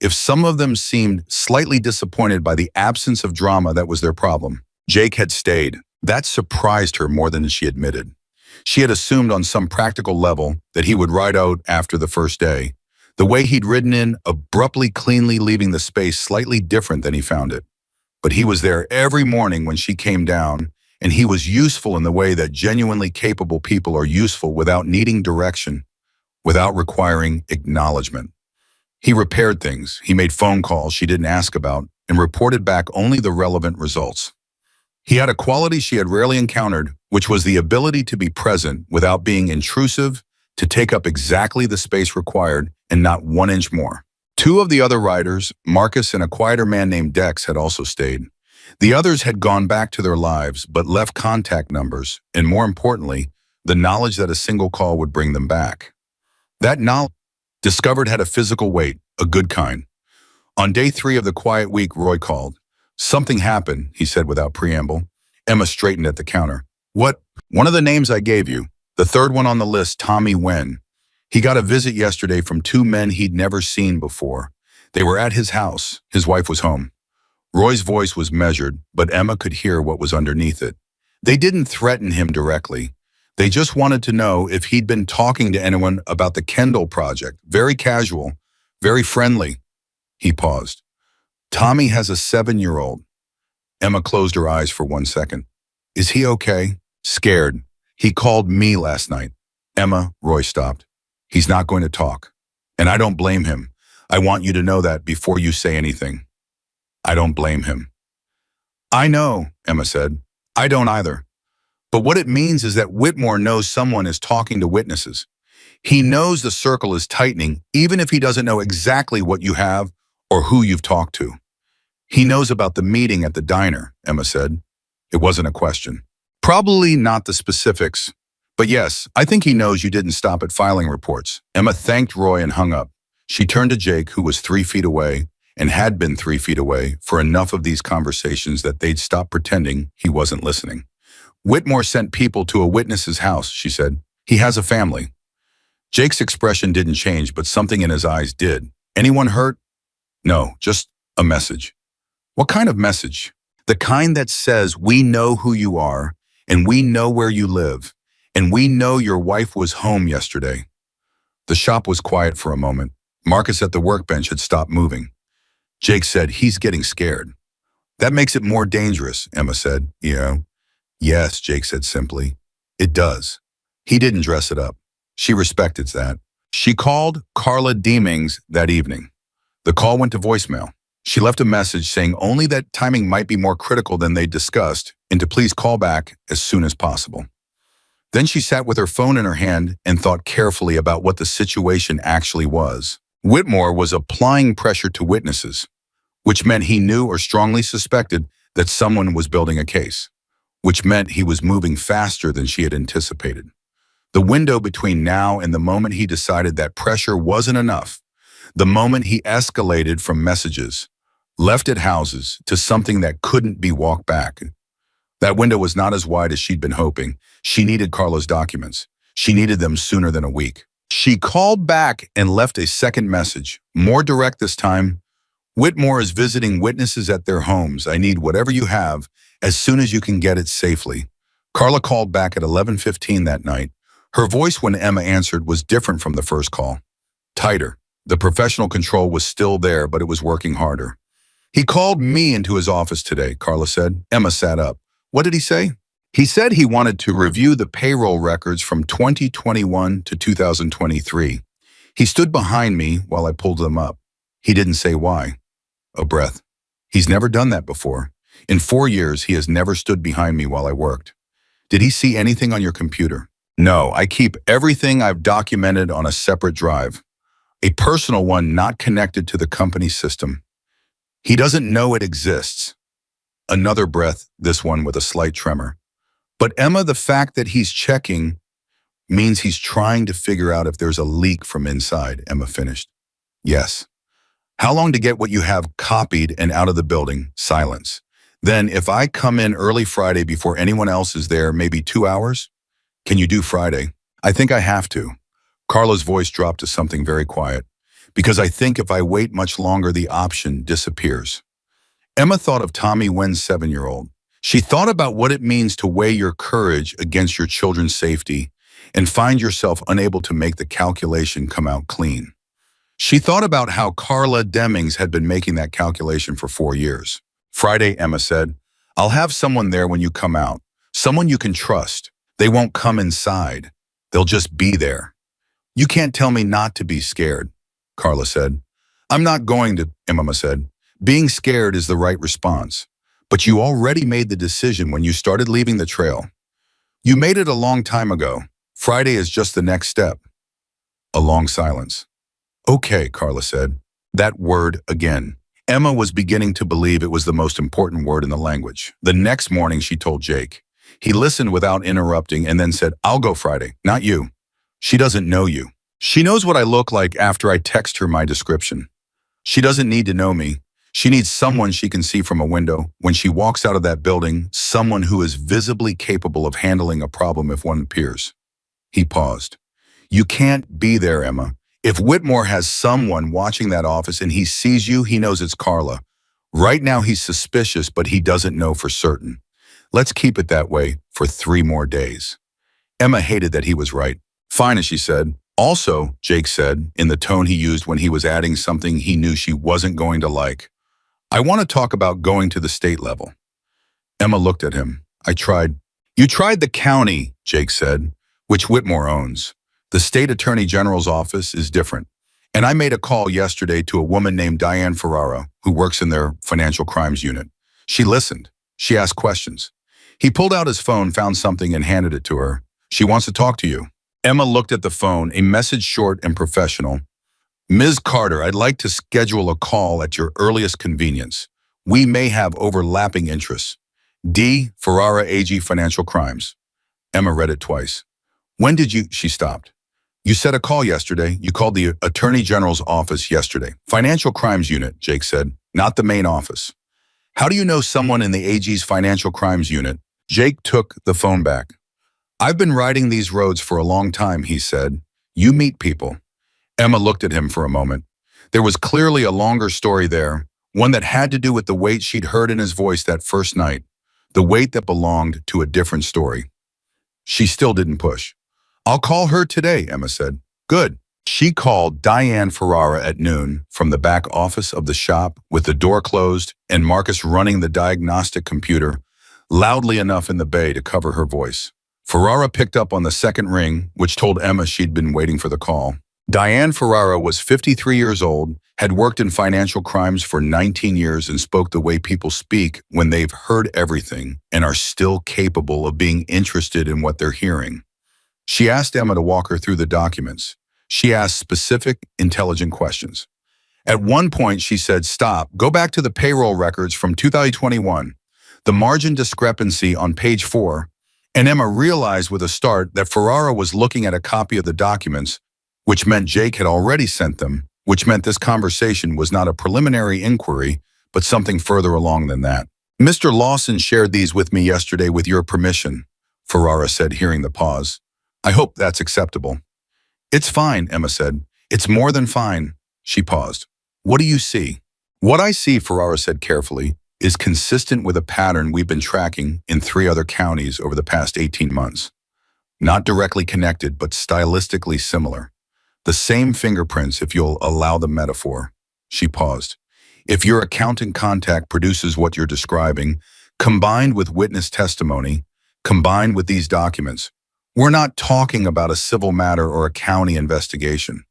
If some of them seemed slightly disappointed by the absence of drama, that was their problem. Jake had stayed. That surprised her more than she admitted. She had assumed on some practical level that he would ride out after the first day. The way he'd ridden in, abruptly, cleanly leaving the space slightly different than he found it. But he was there every morning when she came down, and he was useful in the way that genuinely capable people are useful without needing direction, without requiring acknowledgement. He repaired things. He made phone calls she didn't ask about and reported back only the relevant results. He had a quality she had rarely encountered, which was the ability to be present without being intrusive, to take up exactly the space required and not 1 inch more. 2 of the other riders, Marcus and a quieter man named Dex, had also stayed. The others had gone back to their lives, but left contact numbers, and more importantly, the knowledge that a single call would bring them back. That knowledge, discovered, had a physical weight, a good kind. On day 3 of the quiet week, Roy called. "Something happened," he said without preamble. Emma straightened at the counter. "What?" "One of the names I gave you. The third one on the list, Tommy Wen. He got a visit yesterday from 2 men he'd never seen before. They were at his house. His wife was home." Roy's voice was measured, but Emma could hear what was underneath it. They didn't threaten him directly. They just wanted to know if he'd been talking to anyone about the Kendall project. Very casual, very friendly. He paused. "Tommy has a 7-year-old. Emma closed her eyes for 1 second. "Is he okay?" "Scared. He called me last night." "Emma," Roy stopped. "He's not going to talk. And I don't blame him. I want you to know that before you say anything. I don't blame him." "I know," Emma said. "I don't either. But what it means is that Whitmore knows someone is talking to witnesses. He knows the circle is tightening, even if he doesn't know exactly what you have or who you've talked to." "He knows about the meeting at the diner," Emma said. It wasn't a question. "Probably not the specifics. But yes, I think he knows you didn't stop at filing reports." Emma thanked Roy and hung up. She turned to Jake, who was 3 feet away, and had been 3 feet away for enough of these conversations that they'd stop pretending he wasn't listening. "Whitmore sent people to a witness's house," she said. "He has a family." Jake's expression didn't change, but something in his eyes did. "Anyone hurt?" "No, just a message." "What kind of message?" "The kind that says, we know who you are, and we know where you live, and we know your wife was home yesterday." The shop was quiet for a moment. Marcus at the workbench had stopped moving. Jake said, "He's getting scared." "That makes it more dangerous," Emma said. "Yeah." "Yes," Jake said simply. "It does." He didn't dress it up. She respected that. She called Carla Deemings that evening. The call went to voicemail. She left a message saying only that timing might be more critical than they discussed and to please call back as soon as possible. Then she sat with her phone in her hand and thought carefully about what the situation actually was. Whitmore was applying pressure to witnesses, which meant he knew or strongly suspected that someone was building a case, which meant he was moving faster than she had anticipated. The window between now and the moment he decided that pressure wasn't enough, the moment he escalated from messages, left at houses, to something that couldn't be walked back. That window was not as wide as she'd been hoping. She needed Carla's documents. She needed them sooner than a week. She called back and left a second message, more direct this time. "Whitmore is visiting witnesses at their homes. I need whatever you have as soon as you can get it safely." Carla called back at 11:15 that night. Her voice when Emma answered was different from the first call. Tighter. The professional control was still there, but it was working harder. "He called me into his office today," Carla said. Emma sat up. "What did he say?" "He said he wanted to review the payroll records from 2021 to 2023. He stood behind me while I pulled them up. He didn't say why." A breath. "He's never done that before. In 4 years, he has never stood behind me while I worked." "Did he see anything on your computer?" "No, I keep everything I've documented on a separate drive. A personal one not connected to the company system. He doesn't know it exists." Another breath, this one with a slight tremor. "But Emma, the fact that he's checking means he's trying to figure out if there's a leak from inside," Emma finished. "Yes." "How long to get what you have copied and out of the building?" Silence. "Then if I come in early Friday before anyone else is there, maybe 2 hours? Can you do Friday?" "I think I have to." Carla's voice dropped to something very quiet. "Because I think if I wait much longer, the option disappears." Emma thought of Tommy Wen's 7-year-old. She thought about what it means to weigh your courage against your children's safety and find yourself unable to make the calculation come out clean. She thought about how Carla Demings had been making that calculation for 4 years. "Friday," Emma said. "I'll have someone there when you come out. Someone you can trust. They won't come inside. They'll just be there." "You can't tell me not to be scared," Carla said. "I'm not going to," Emma said. "Being scared is the right response. But you already made the decision when you started leaving the trail. You made it a long time ago. Friday is just the next step." A long silence. "Okay," Carla said. That word again. Emma was beginning to believe it was the most important word in the language. The next morning, she told Jake. He listened without interrupting and then said, "I'll go Friday, not you. She doesn't know you. She knows what I look like after I text her my description. She doesn't need to know me. She needs someone she can see from a window. When she walks out of that building, someone who is visibly capable of handling a problem if one appears." He paused. "You can't be there, Emma. If Whitmore has someone watching that office and he sees you, he knows it's Carla. Right now he's suspicious, but he doesn't know for certain. Let's keep it that way for 3 more days." Emma hated that he was right. "Fine," she said. "Also," Jake said, in the tone he used when he was adding something he knew she wasn't going to like, "I want to talk about going to the state level." Emma looked at him. "I tried." "You tried the county," Jake said, "which Whitmore owns. The state attorney general's office is different. And I made a call yesterday to a woman named Diane Ferrara, who works in their financial crimes unit. She listened. She asked questions." He pulled out his phone, found something, and handed it to her. "She wants to talk to you." Emma looked at the phone, a message short and professional. "Ms. Carter, I'd like to schedule a call at your earliest convenience. We may have overlapping interests. D. Ferrara AG Financial Crimes." Emma read it twice. "When did you—" She stopped. "You said a call yesterday. You called the Attorney General's office yesterday." "Financial Crimes Unit," Jake said, "not the main office." "How do you know someone in the AG's Financial Crimes Unit?" Jake took the phone back. "I've been riding these roads for a long time," he said. "You meet people." Emma looked at him for a moment. There was clearly a longer story there, one that had to do with the weight she'd heard in his voice that first night, the weight that belonged to a different story. She still didn't push. "I'll call her today," Emma said. "Good." She called Diane Ferrara at noon from the back office of the shop with the door closed and Marcus running the diagnostic computer loudly enough in the bay to cover her voice. Ferrara picked up on the second ring, which told Emma she'd been waiting for the call. Diane Ferrara was 53 years old, had worked in financial crimes for 19 years and spoke the way people speak when they've heard everything and are still capable of being interested in what they're hearing. She asked Emma to walk her through the documents. She asked specific, intelligent questions. At one point, she said, "Stop, go back to the payroll records from 2021. The margin discrepancy on page 4. And Emma realized with a start that Ferrara was looking at a copy of the documents, which meant Jake had already sent them, which meant this conversation was not a preliminary inquiry, but something further along than that. "Mr. Lawson shared these with me yesterday with your permission," Ferrara said, hearing the pause. "I hope that's acceptable." "It's fine," Emma said. "It's more than fine." She paused. "What do you see?" "What I see," Ferrara said carefully, "is consistent with a pattern we've been tracking in 3 other counties over the past 18 months. Not directly connected, but stylistically similar. The same fingerprints, if you'll allow the metaphor." She paused. "If your accountant contact produces what you're describing, combined with witness testimony, combined with these documents, we're not talking about a civil matter or a county investigation.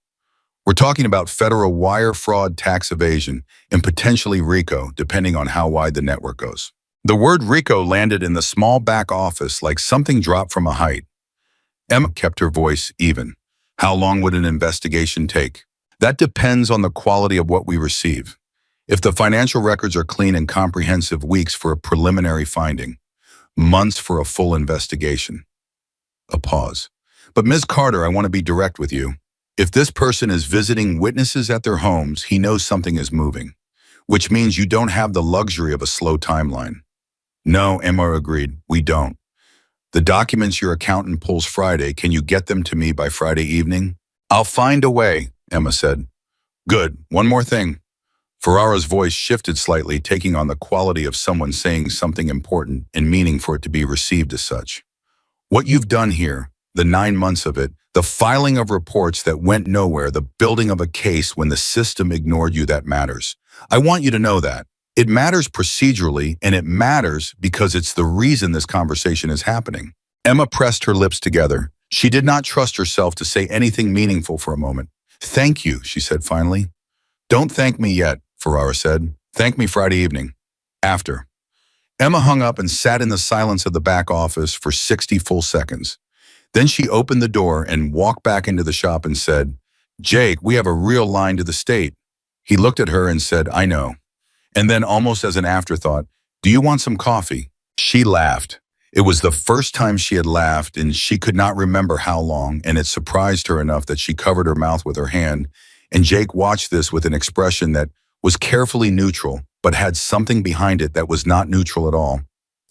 We're talking about federal wire fraud, tax evasion, and potentially RICO, depending on how wide the network goes." The word RICO landed in the small back office like something dropped from a height. Emma kept her voice even. "How long would an investigation take?" "That depends on the quality of what we receive. If the financial records are clean and comprehensive, weeks for a preliminary finding, months for a full investigation." A pause. "But Ms. Carter, I want to be direct with you. If this person is visiting witnesses at their homes, he knows something is moving, which means you don't have the luxury of a slow timeline." "No," Emma agreed, "we don't. The documents your accountant pulls Friday, can you get them to me by Friday evening?" "I'll find a way," Emma said. "Good. One more thing." Ferrara's voice shifted slightly, taking on the quality of someone saying something important and meaning for it to be received as such. "What you've done here, the 9 months of it, the filing of reports that went nowhere, the building of a case when the system ignored you, that matters. I want you to know that. It matters procedurally, and it matters because it's the reason this conversation is happening." Emma pressed her lips together. She did not trust herself to say anything meaningful for a moment. "Thank you," she said finally. "Don't thank me yet," Ferrara said. "Thank me Friday evening. After." Emma hung up and sat in the silence of the back office for 60 full seconds. Then she opened the door and walked back into the shop and said, "Jake, we have a real line to the state." He looked at her and said, "I know." And then almost as an afterthought, do you want some coffee? She laughed. It was the first time she had laughed, and she could not remember how long, and it surprised her enough that she covered her mouth with her hand, and Jake watched this with an expression that was carefully neutral, but had something behind it that was not neutral at all.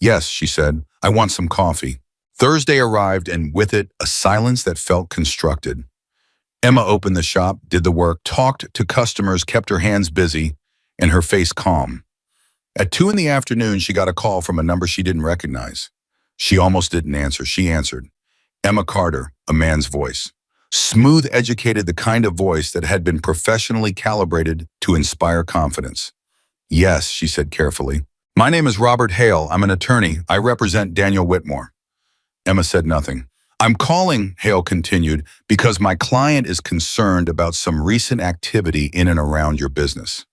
Yes, she said, I want some coffee. Thursday arrived, and with it, a silence that felt constructed. Emma opened the shop, did the work, talked to customers, kept her hands busy, and her face calm. At 2 in the afternoon, she got a call from a number she didn't recognize. She almost didn't answer. She answered. Emma Carter, a man's voice. Smooth, educated, the kind of voice that had been professionally calibrated to inspire confidence. Yes, she said carefully. My name is Robert Hale. I'm an attorney. I represent Daniel Whitmore. Emma said nothing. I'm calling, Hale continued, because my client is concerned about some recent activity in and around your business.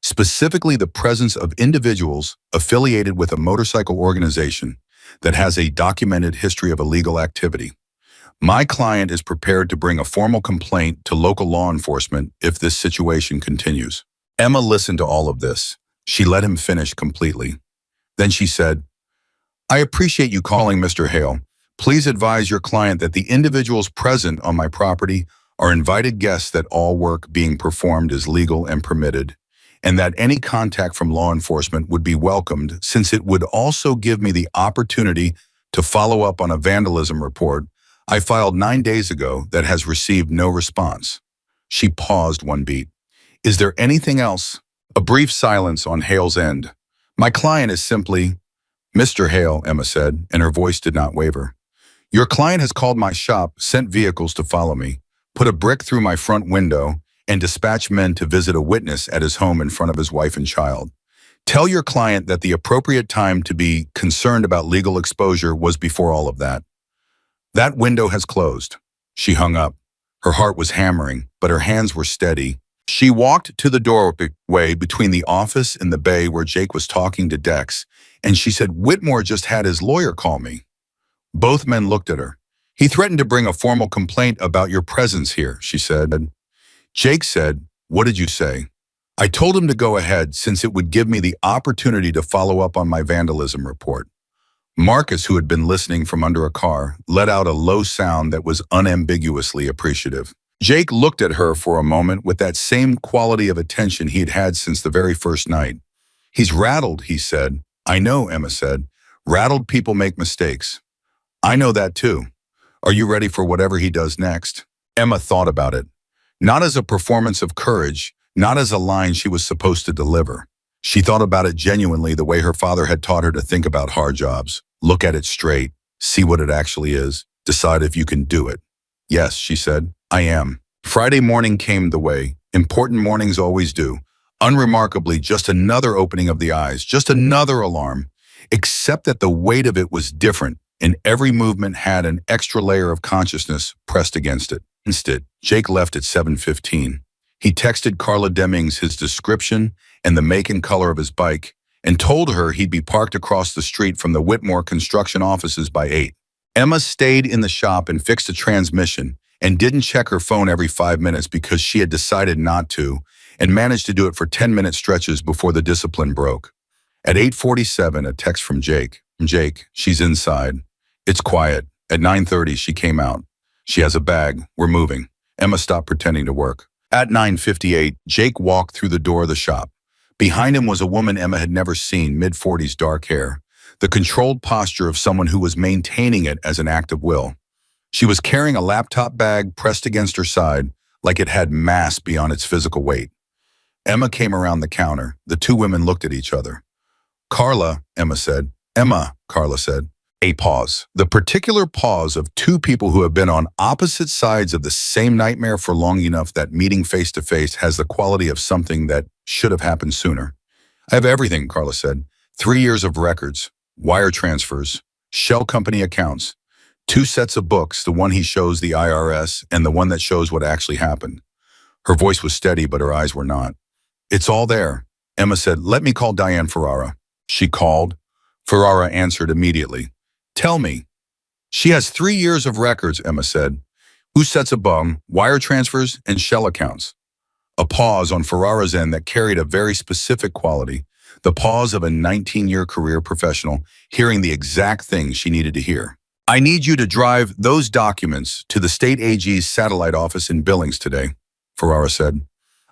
Specifically the presence of individuals affiliated with a motorcycle organization that has a documented history of illegal activity. My client is prepared to bring a formal complaint to local law enforcement if this situation continues. Emma listened to all of this. She let him finish completely. Then she said, I appreciate you calling, Mr. Hale. Please advise your client that the individuals present on my property are invited guests, that all work being performed is legal and permitted, and that any contact from law enforcement would be welcomed, since it would also give me the opportunity to follow up on a vandalism report I filed 9 days ago that has received no response. She paused one beat. Is there anything else? A brief silence on Hale's end. My client is simply... Mr. Hale, Emma said, and her voice did not waver. Your client has called my shop, sent vehicles to follow me, put a brick through my front window, and dispatched men to visit a witness at his home in front of his wife and child. Tell your client that the appropriate time to be concerned about legal exposure was before all of that. That window has closed. She hung up. Her heart was hammering, but her hands were steady. She walked to the doorway between the office and the bay where Jake was talking to Dex, and she said, Whitmore just had his lawyer call me. Both men looked at her. He threatened to bring a formal complaint about your presence here, she said. Jake said, what did you say? I told him to go ahead, since it would give me the opportunity to follow up on my vandalism report. Marcus, who had been listening from under a car, let out a low sound that was unambiguously appreciative. Jake looked at her for a moment with that same quality of attention he'd had since the very first night. He's rattled, he said. I know, Emma said. Rattled people make mistakes. I know that too. Are you ready for whatever he does next? Emma thought about it. Not as a performance of courage, not as a line she was supposed to deliver. She thought about it genuinely, the way her father had taught her to think about hard jobs. Look at it straight, see what it actually is, decide if you can do it. Yes, she said, I am. Friday morning came the way important mornings always do. Unremarkably, just another opening of the eyes, just another alarm, except that the weight of it was different, and every movement had an extra layer of consciousness pressed against it. Instead, Jake left at 7:15. He texted Carla Demings his description and the make and color of his bike, and told her he'd be parked across the street from the Whitmore construction offices by 8. Emma stayed in the shop and fixed a transmission, and didn't check her phone every 5 minutes because she had decided not to, and managed to do it for 10-minute stretches before the discipline broke. At 8:47, a text from Jake. Jake, she's inside. It's quiet. At 9:30, she came out. She has a bag. We're moving. Emma stopped pretending to work. At 9:58, Jake walked through the door of the shop. Behind him was a woman Emma had never seen, mid-40s, dark hair, the controlled posture of someone who was maintaining it as an act of will. She was carrying a laptop bag pressed against her side, like it had mass beyond its physical weight. Emma came around the counter. The two women looked at each other. Carla, Emma said. Emma, Carla said. A pause. The particular pause of two people who have been on opposite sides of the same nightmare for long enough that meeting face to face has the quality of something that should have happened sooner. I have everything, Carla said. 3 years of records, wire transfers, shell company accounts, 2 sets of books, the one he shows the IRS and the one that shows what actually happened. Her voice was steady, but her eyes were not. It's all there. Emma said, let me call Diane Ferrara. She called. Ferrara answered immediately. Tell me. She has 3 years of records, Emma said. 2 sets of wire transfers, and shell accounts. A pause on Ferrara's end that carried a very specific quality, The pause of a 19-year career professional hearing the exact thing she needed to hear. I need you to drive those documents to the state AG's satellite office in Billings today, Ferrara said.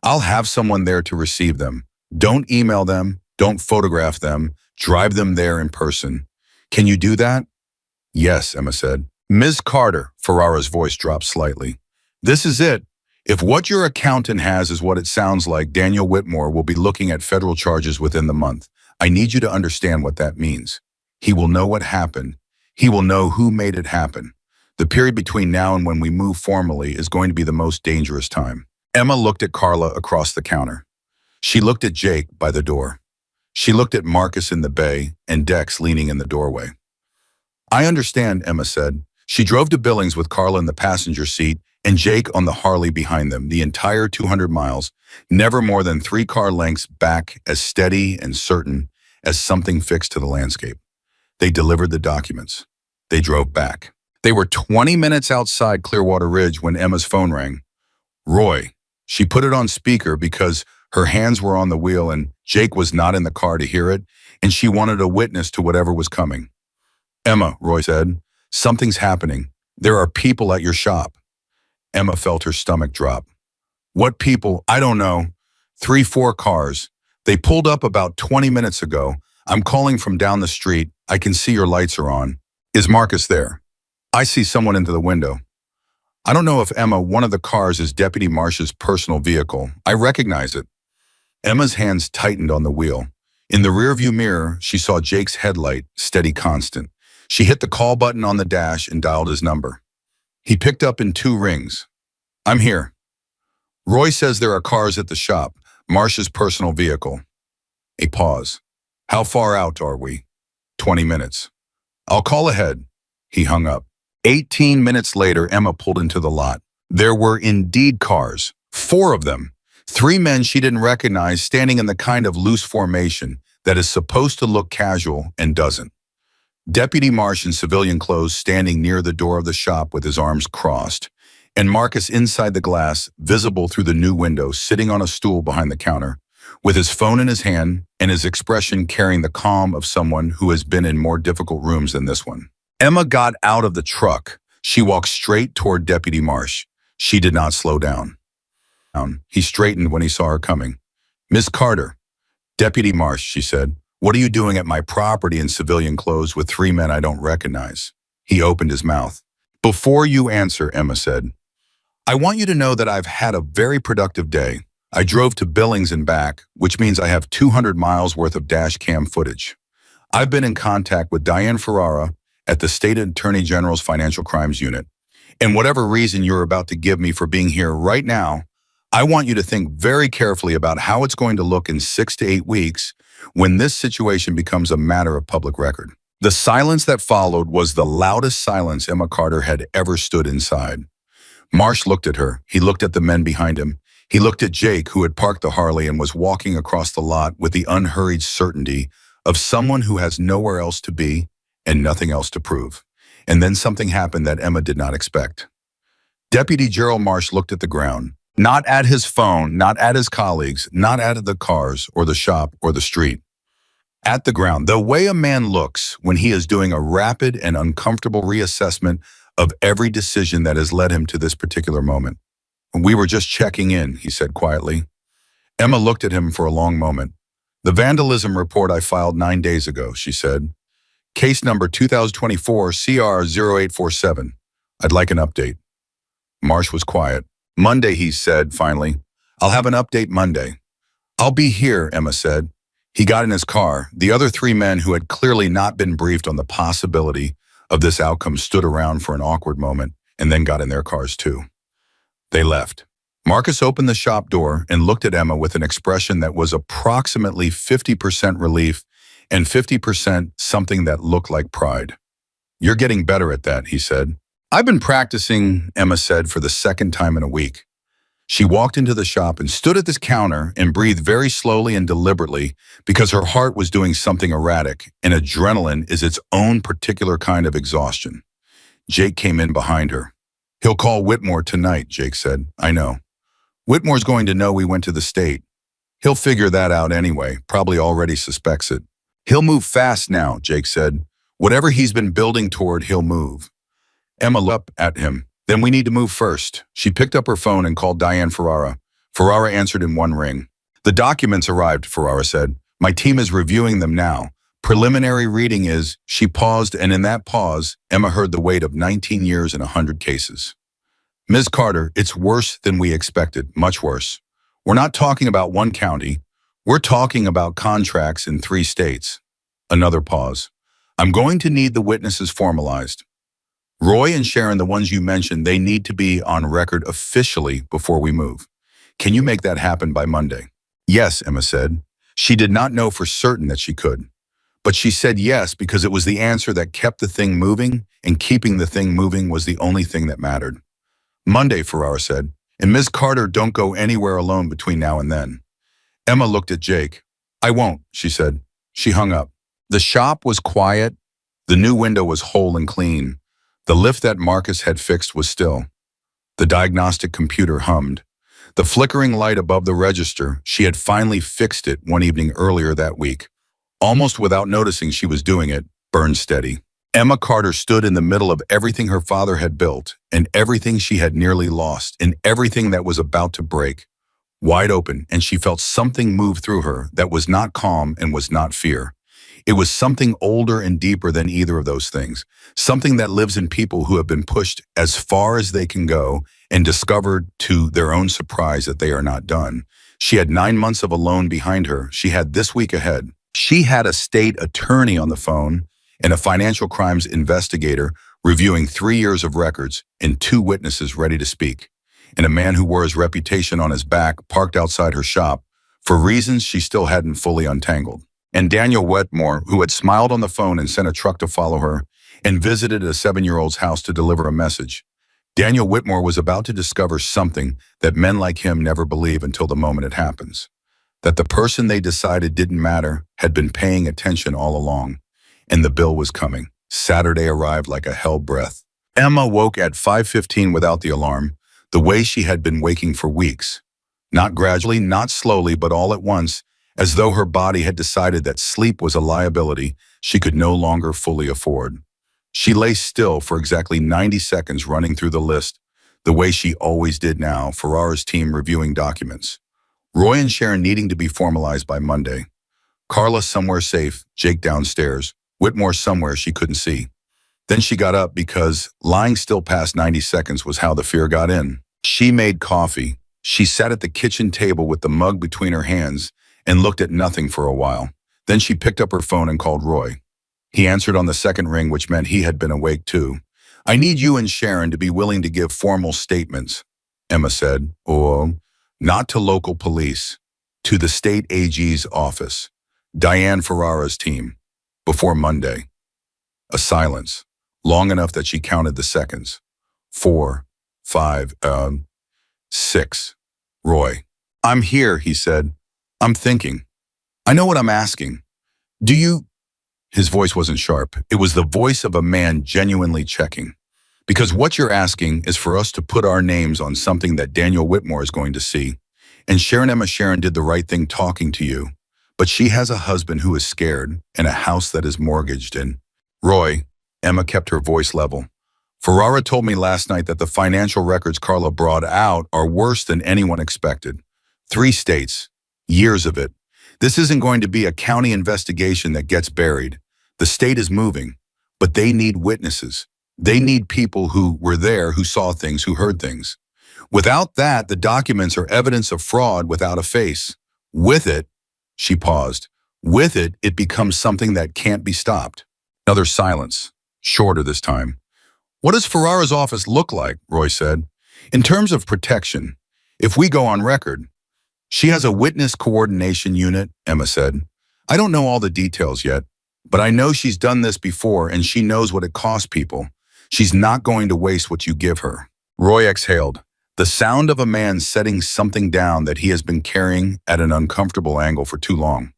I'll have someone there to receive them. Don't email them, don't photograph them, drive them there in person. Can you do that? Yes, Emma said. Ms. Carter, Ferrara's voice dropped slightly. This is it. If what your accountant has is what it sounds like, Daniel Whitmore will be looking at federal charges within the month. I need you to understand what that means. He will know what happened. He will know who made it happen. The period between now and when we move formally is going to be the most dangerous time. Emma looked at Carla across the counter. She looked at Jake by the door. She looked at Marcus in the bay and Dex leaning in the doorway. I understand, Emma said. She drove to Billings with Carla in the passenger seat and Jake on the Harley behind them, the entire 200 miles, never more than 3 car lengths back, as steady and certain as something fixed to the landscape. They delivered the documents. They drove back. They were 20 minutes outside Clearwater Ridge when Emma's phone rang. Roy. She put it on speaker because her hands were on the wheel and Jake was not in the car to hear it, and she wanted a witness to whatever was coming. Emma, Roy said, something's happening. There are people at your shop. Emma felt her stomach drop. What people? I don't know. 3-4 cars. They pulled up about 20 minutes ago. I'm calling from down the street. I can see your lights are on. Is Marcus there? I see someone into the window. I don't know if Emma, one of the cars is Deputy Marsh's personal vehicle. I recognize it. Emma's hands tightened on the wheel. In the rearview mirror, she saw Jake's headlight, steady constant. She hit the call button on the dash and dialed his number. He picked up in 2 rings. I'm here. Roy says there are cars at the shop, Marsh's personal vehicle. A pause. How far out are we? 20 minutes. I'll call ahead. He hung up. 18 minutes later, Emma pulled into the lot. There were indeed cars, 4 of them. 3 men she didn't recognize standing in the kind of loose formation that is supposed to look casual and doesn't. Deputy Marsh in civilian clothes standing near the door of the shop with his arms crossed, and Marcus inside the glass, visible through the new window, sitting on a stool behind the counter, with his phone in his hand and his expression carrying the calm of someone who has been in more difficult rooms than this one. Emma got out of the truck. She walked straight toward Deputy Marsh. She did not slow down. He straightened when he saw her coming. Miss Carter. Deputy Marsh, she said. What are you doing at my property in civilian clothes with 3 men I don't recognize? He opened his mouth. Before you answer, Emma said, I want you to know that I've had a very productive day. I drove to Billings and back, which means I have 200 miles worth of dash cam footage. I've been in contact with Diane Ferrara at the State Attorney General's Financial Crimes Unit. And whatever reason you're about to give me for being here right now, I want you to think very carefully about how it's going to look in 6 to 8 weeks when this situation becomes a matter of public record. The silence that followed was the loudest silence Emma Carter had ever stood inside. Marsh looked at her. He looked at the men behind him. He looked at Jake, who had parked the Harley and was walking across the lot with the unhurried certainty of someone who has nowhere else to be and nothing else to prove. And then something happened that Emma did not expect. Deputy Gerald Marsh looked at the ground. Not at his phone, not at his colleagues, not at the cars or the shop or the street. At the ground, the way a man looks when he is doing a rapid and uncomfortable reassessment of every decision that has led him to this particular moment. We were just checking in, he said quietly. Emma looked at him for a long moment. The vandalism report I filed 9 days ago, she said. Case number 2024 CR 0847. I'd like an update. Marsh was quiet. Monday, he said, finally. I'll have an update Monday. I'll be here, Emma said. He got in his car. The other 3 men who had clearly not been briefed on the possibility of this outcome stood around for an awkward moment and then got in their cars too. They left. Marcus opened the shop door and looked at Emma with an expression that was approximately 50% relief and 50% something that looked like pride. You're getting better at that, he said. I've been practicing, Emma said, for the 2nd time in a week. She walked into the shop and stood at this counter and breathed very slowly and deliberately because her heart was doing something erratic, and adrenaline is its own particular kind of exhaustion. Jake came in behind her. He'll call Whitmore tonight, Jake said. I know. Whitmore's going to know we went to the state. He'll figure that out anyway, probably already suspects it. He'll move fast now, Jake said. Whatever he's been building toward, he'll move. Emma looked up at him. Then we need to move first. She picked up her phone and called Diane Ferrara. Ferrara answered in one ring. The documents arrived, Ferrara said. My team is reviewing them now. Preliminary reading is, she paused, and in that pause, Emma heard the weight of 19 years and 100 cases. Ms. Carter, it's worse than we expected, much worse. We're not talking about one county. We're talking about contracts in 3 states. Another pause. I'm going to need the witnesses formalized. Roy and Sharon, the ones you mentioned, they need to be on record officially before we move. Can you make that happen by Monday? Yes, Emma said. She did not know for certain that she could. But she said yes because it was the answer that kept the thing moving, and keeping the thing moving was the only thing that mattered. Monday, Ferrara said, and Ms. Carter, don't go anywhere alone between now and then. Emma looked at Jake. I won't, she said. She hung up. The shop was quiet. The new window was whole and clean. The lift that Marcus had fixed was still. The diagnostic computer hummed. The flickering light above the register, she had finally fixed it one evening earlier that week. Almost without noticing she was doing it, burned steady. Emma Carter stood in the middle of everything her father had built, and everything she had nearly lost, and everything that was about to break. Wide open, and she felt something move through her that was not calm and was not fear. It was something older and deeper than either of those things, something that lives in people who have been pushed as far as they can go and discovered to their own surprise that they are not done. She had 9 months of alone behind her. She had this week ahead. She had a state attorney on the phone and a financial crimes investigator reviewing 3 years of records and 2 witnesses ready to speak, and a man who wore his reputation on his back parked outside her shop for reasons she still hadn't fully untangled. And Daniel Wetmore, who had smiled on the phone and sent a truck to follow her and visited a 7-year-old's house to deliver a message. Daniel Whitmore was about to discover something that men like him never believe until the moment it happens. That the person they decided didn't matter had been paying attention all along, and the bill was coming. Saturday arrived like a hell breath. Emma woke at 5:15 without the alarm, the way she had been waking for weeks. Not gradually, not slowly, but all at once, as though her body had decided that sleep was a liability she could no longer fully afford. She lay still for exactly 90 seconds running through the list, the way she always did now, Ferrara's team reviewing documents. Roy and Sharon needing to be formalized by Monday. Carla somewhere safe, Jake downstairs, Whitmore somewhere she couldn't see. Then she got up because lying still past 90 seconds was how the fear got in. She made coffee. She sat at the kitchen table with the mug between her hands and looked at nothing for a while. Then she picked up her phone and called Roy. He answered on the second ring, which meant he had been awake too. I need you and Sharon to be willing to give formal statements, Emma said. Oh, not to local police, to the state AG's office, Diane Ferrara's team, before Monday. A silence, long enough that she counted the seconds. 4, 5, 6. Roy. I'm here, he said. I'm thinking. I know what I'm asking. Do you... His voice wasn't sharp. It was the voice of a man genuinely checking. Because what you're asking is for us to put our names on something that Daniel Whitmore is going to see. And Emma Sharon did the right thing talking to you. But she has a husband who is scared and a house that is mortgaged and... Roy, Emma kept her voice level. Ferrara told me last night that the financial records Carla brought out are worse than anyone expected. 3 states. Years of it. This isn't going to be a county investigation that gets buried. The state is moving, but they need witnesses. They need people who were there, who saw things, who heard things. Without that, the documents are evidence of fraud without a face. With it, she paused. With it, it becomes something that can't be stopped. Another silence, shorter this time. What does Ferrara's office look like? Roy said. In terms of protection, if we go on record. She has a witness coordination unit, Emma said. I don't know all the details yet, but I know she's done this before and she knows what it costs people. She's not going to waste what you give her. Roy exhaled, the sound of a man setting something down that he has been carrying at an uncomfortable angle for too long.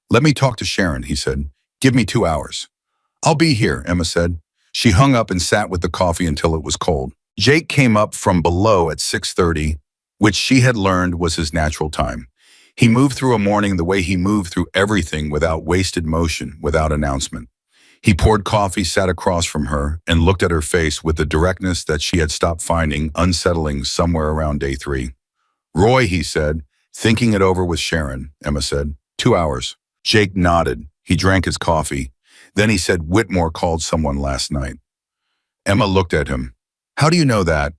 Let me talk to Sharon, he said. Give me 2 hours. I'll be here, Emma said. She hung up and sat with the coffee until it was cold. Jake came up from below at 6:30, which she had learned was his natural time. He moved through a morning the way he moved through everything, without wasted motion, without announcement. He poured coffee, sat across from her, and looked at her face with the directness that she had stopped finding unsettling somewhere around day 3. "Roy," he said, "thinking it over with Sharon," Emma said. 2 hours. Jake nodded. He drank his coffee. Then he said, "Whitmore called someone last night." Emma looked at him. "How do you know that?"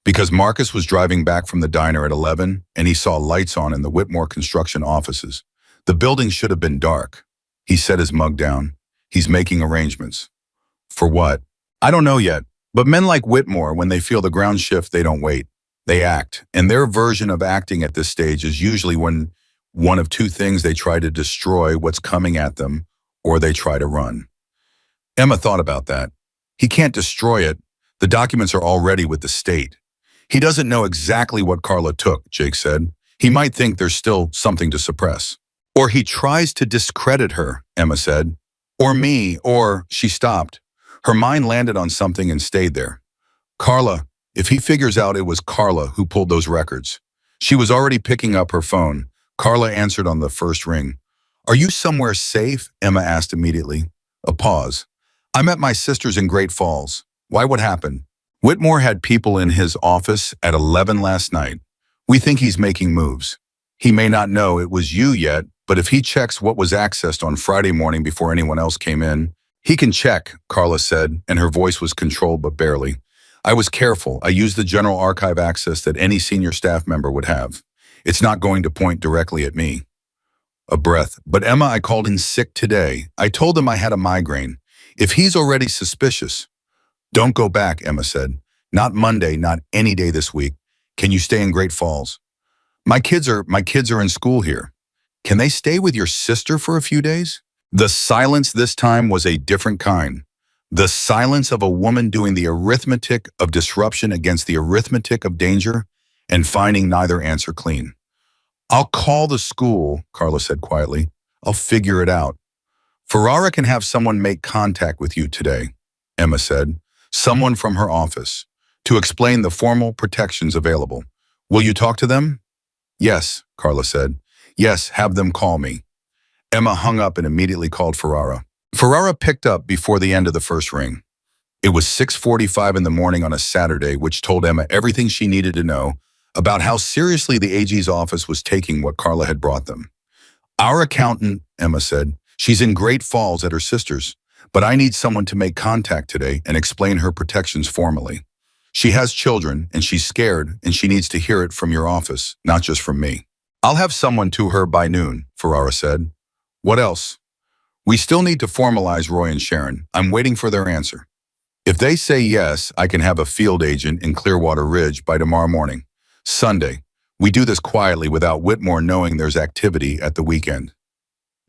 "Because Marcus was driving back from the diner at 11, and he saw lights on in the Whitmore construction offices. The building should have been dark." He set his mug down. "He's making arrangements." "For what?" "I don't know yet. But men like Whitmore, when they feel the ground shift, they don't wait. They act. And their version of acting at this stage is usually when one of two things: they try to destroy what's coming at them, or they try to run." Emma thought about that. "He can't destroy it. The documents are already with the state." "He doesn't know exactly what Carla took," Jake said. "He might think there's still something to suppress." "Or he tries to discredit her," Emma said. "Or me, or—" She stopped. Her mind landed on something and stayed there. "Carla. If he figures out it was Carla who pulled those records." She was already picking up her phone. Carla answered on the first ring. "Are you somewhere safe?" Emma asked immediately. A pause. "I'm at my sister's in Great Falls." "Why, what happened?" "Whitmore had people in his office at 11 last night. We think he's making moves. He may not know it was you yet, but if he checks what was accessed on Friday morning before anyone else came in—" "He can check," Carla said, and her voice was controlled but barely. "I was careful. I used the general archive access that any senior staff member would have. It's not going to point directly at me." A breath. "But Emma, I called in sick today. I told him I had a migraine. If he's already suspicious—" "Don't go back," Emma said. "Not Monday, not any day this week. Can you stay in Great Falls?" My kids are in school here." "Can they stay with your sister for a few days?" The silence this time was a different kind. The silence of a woman doing the arithmetic of disruption against the arithmetic of danger and finding neither answer clean. "I'll call the school," Carla said quietly. "I'll figure it out." "Ferrara can have someone make contact with you today," Emma said. "Someone from her office, to explain the formal protections available. Will you talk to them?" "Yes," Carla said. "Yes, have them call me." Emma hung up and immediately called Ferrara. Ferrara picked up before the end of the first ring. It was 6:45 in the morning on a Saturday, which told Emma everything she needed to know about how seriously the AG's office was taking what Carla had brought them. "Our accountant," Emma said, "she's in Great Falls at her sister's, but I need someone to make contact today and explain her protections formally. She has children, and she's scared, and she needs to hear it from your office, not just from me." "I'll have someone to her by noon," Ferrara said. "What else?" "We still need to formalize Roy and Sharon. I'm waiting for their answer. If they say yes, I can have a field agent in Clearwater Ridge by tomorrow morning. Sunday. We do this quietly without Whitmore knowing there's activity at the weekend."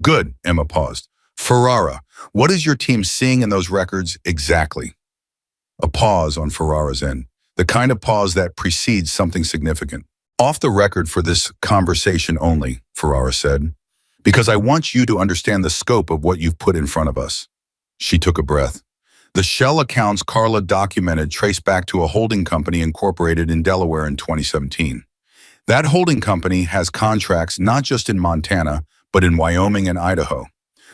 "Good," Emma paused. "Ferrara, what is your team seeing in those records exactly?" A pause on Ferrara's end, the kind of pause that precedes something significant. "Off the record for this conversation only," Ferrara said, "because I want you to understand the scope of what you've put in front of us." She took a breath. "The shell accounts Carla documented trace back to a holding company incorporated in Delaware in 2017. That holding company has contracts not just in Montana, but in Wyoming and Idaho.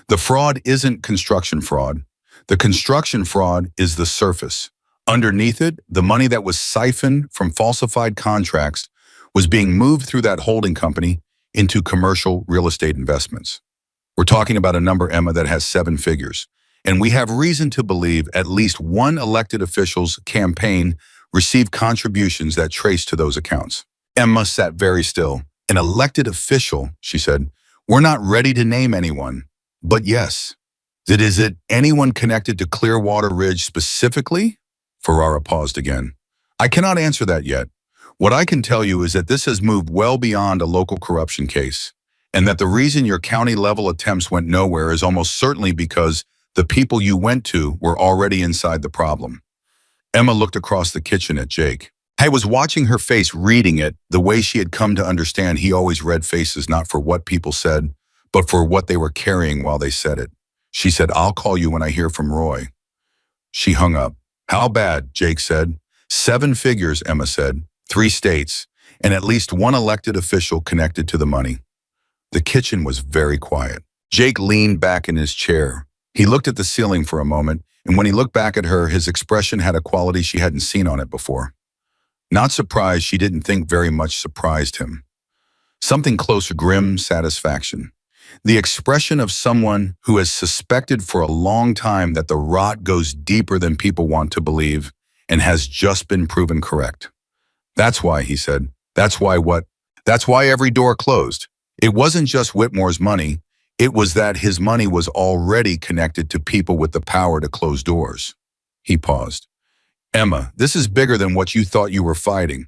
The fraud isn't construction fraud. The construction fraud is the surface. Underneath it, the money that was siphoned from falsified contracts was being moved through that holding company into commercial real estate investments. We're talking about a number, Emma, that has 7 figures. And we have reason to believe at least one elected official's campaign received contributions that trace to those accounts." Emma sat very still. "An elected official," she said. "We're not ready to name anyone. But yes. Is it anyone connected to Clearwater Ridge specifically?" Ferrara paused again. "I cannot answer that yet. What I can tell you is that this has moved well beyond a local corruption case, and that the reason your county-level attempts went nowhere is almost certainly because the people you went to were already inside the problem." Emma looked across the kitchen at Jake. I was watching her face, reading it, the way she had come to understand he always read faces not for what people said, but for what they were carrying while they said it. She said, "I'll call you when I hear from Roy." She hung up. "How bad?" Jake said. 7 figures, Emma said. 3 states, and at least one elected official connected to the money. The kitchen was very quiet. Jake leaned back in his chair. He looked at the ceiling for a moment, and when he looked back at her, his expression had a quality she hadn't seen on it before. Not surprised, she didn't think very much surprised him. Something close to grim satisfaction. The expression of someone who has suspected for a long time that the rot goes deeper than people want to believe and has just been proven correct. That's why, he said. That's why what? That's why every door closed. It wasn't just Whitmore's money. It was that his money was already connected to people with the power to close doors. He paused. Emma, this is bigger than what you thought you were fighting.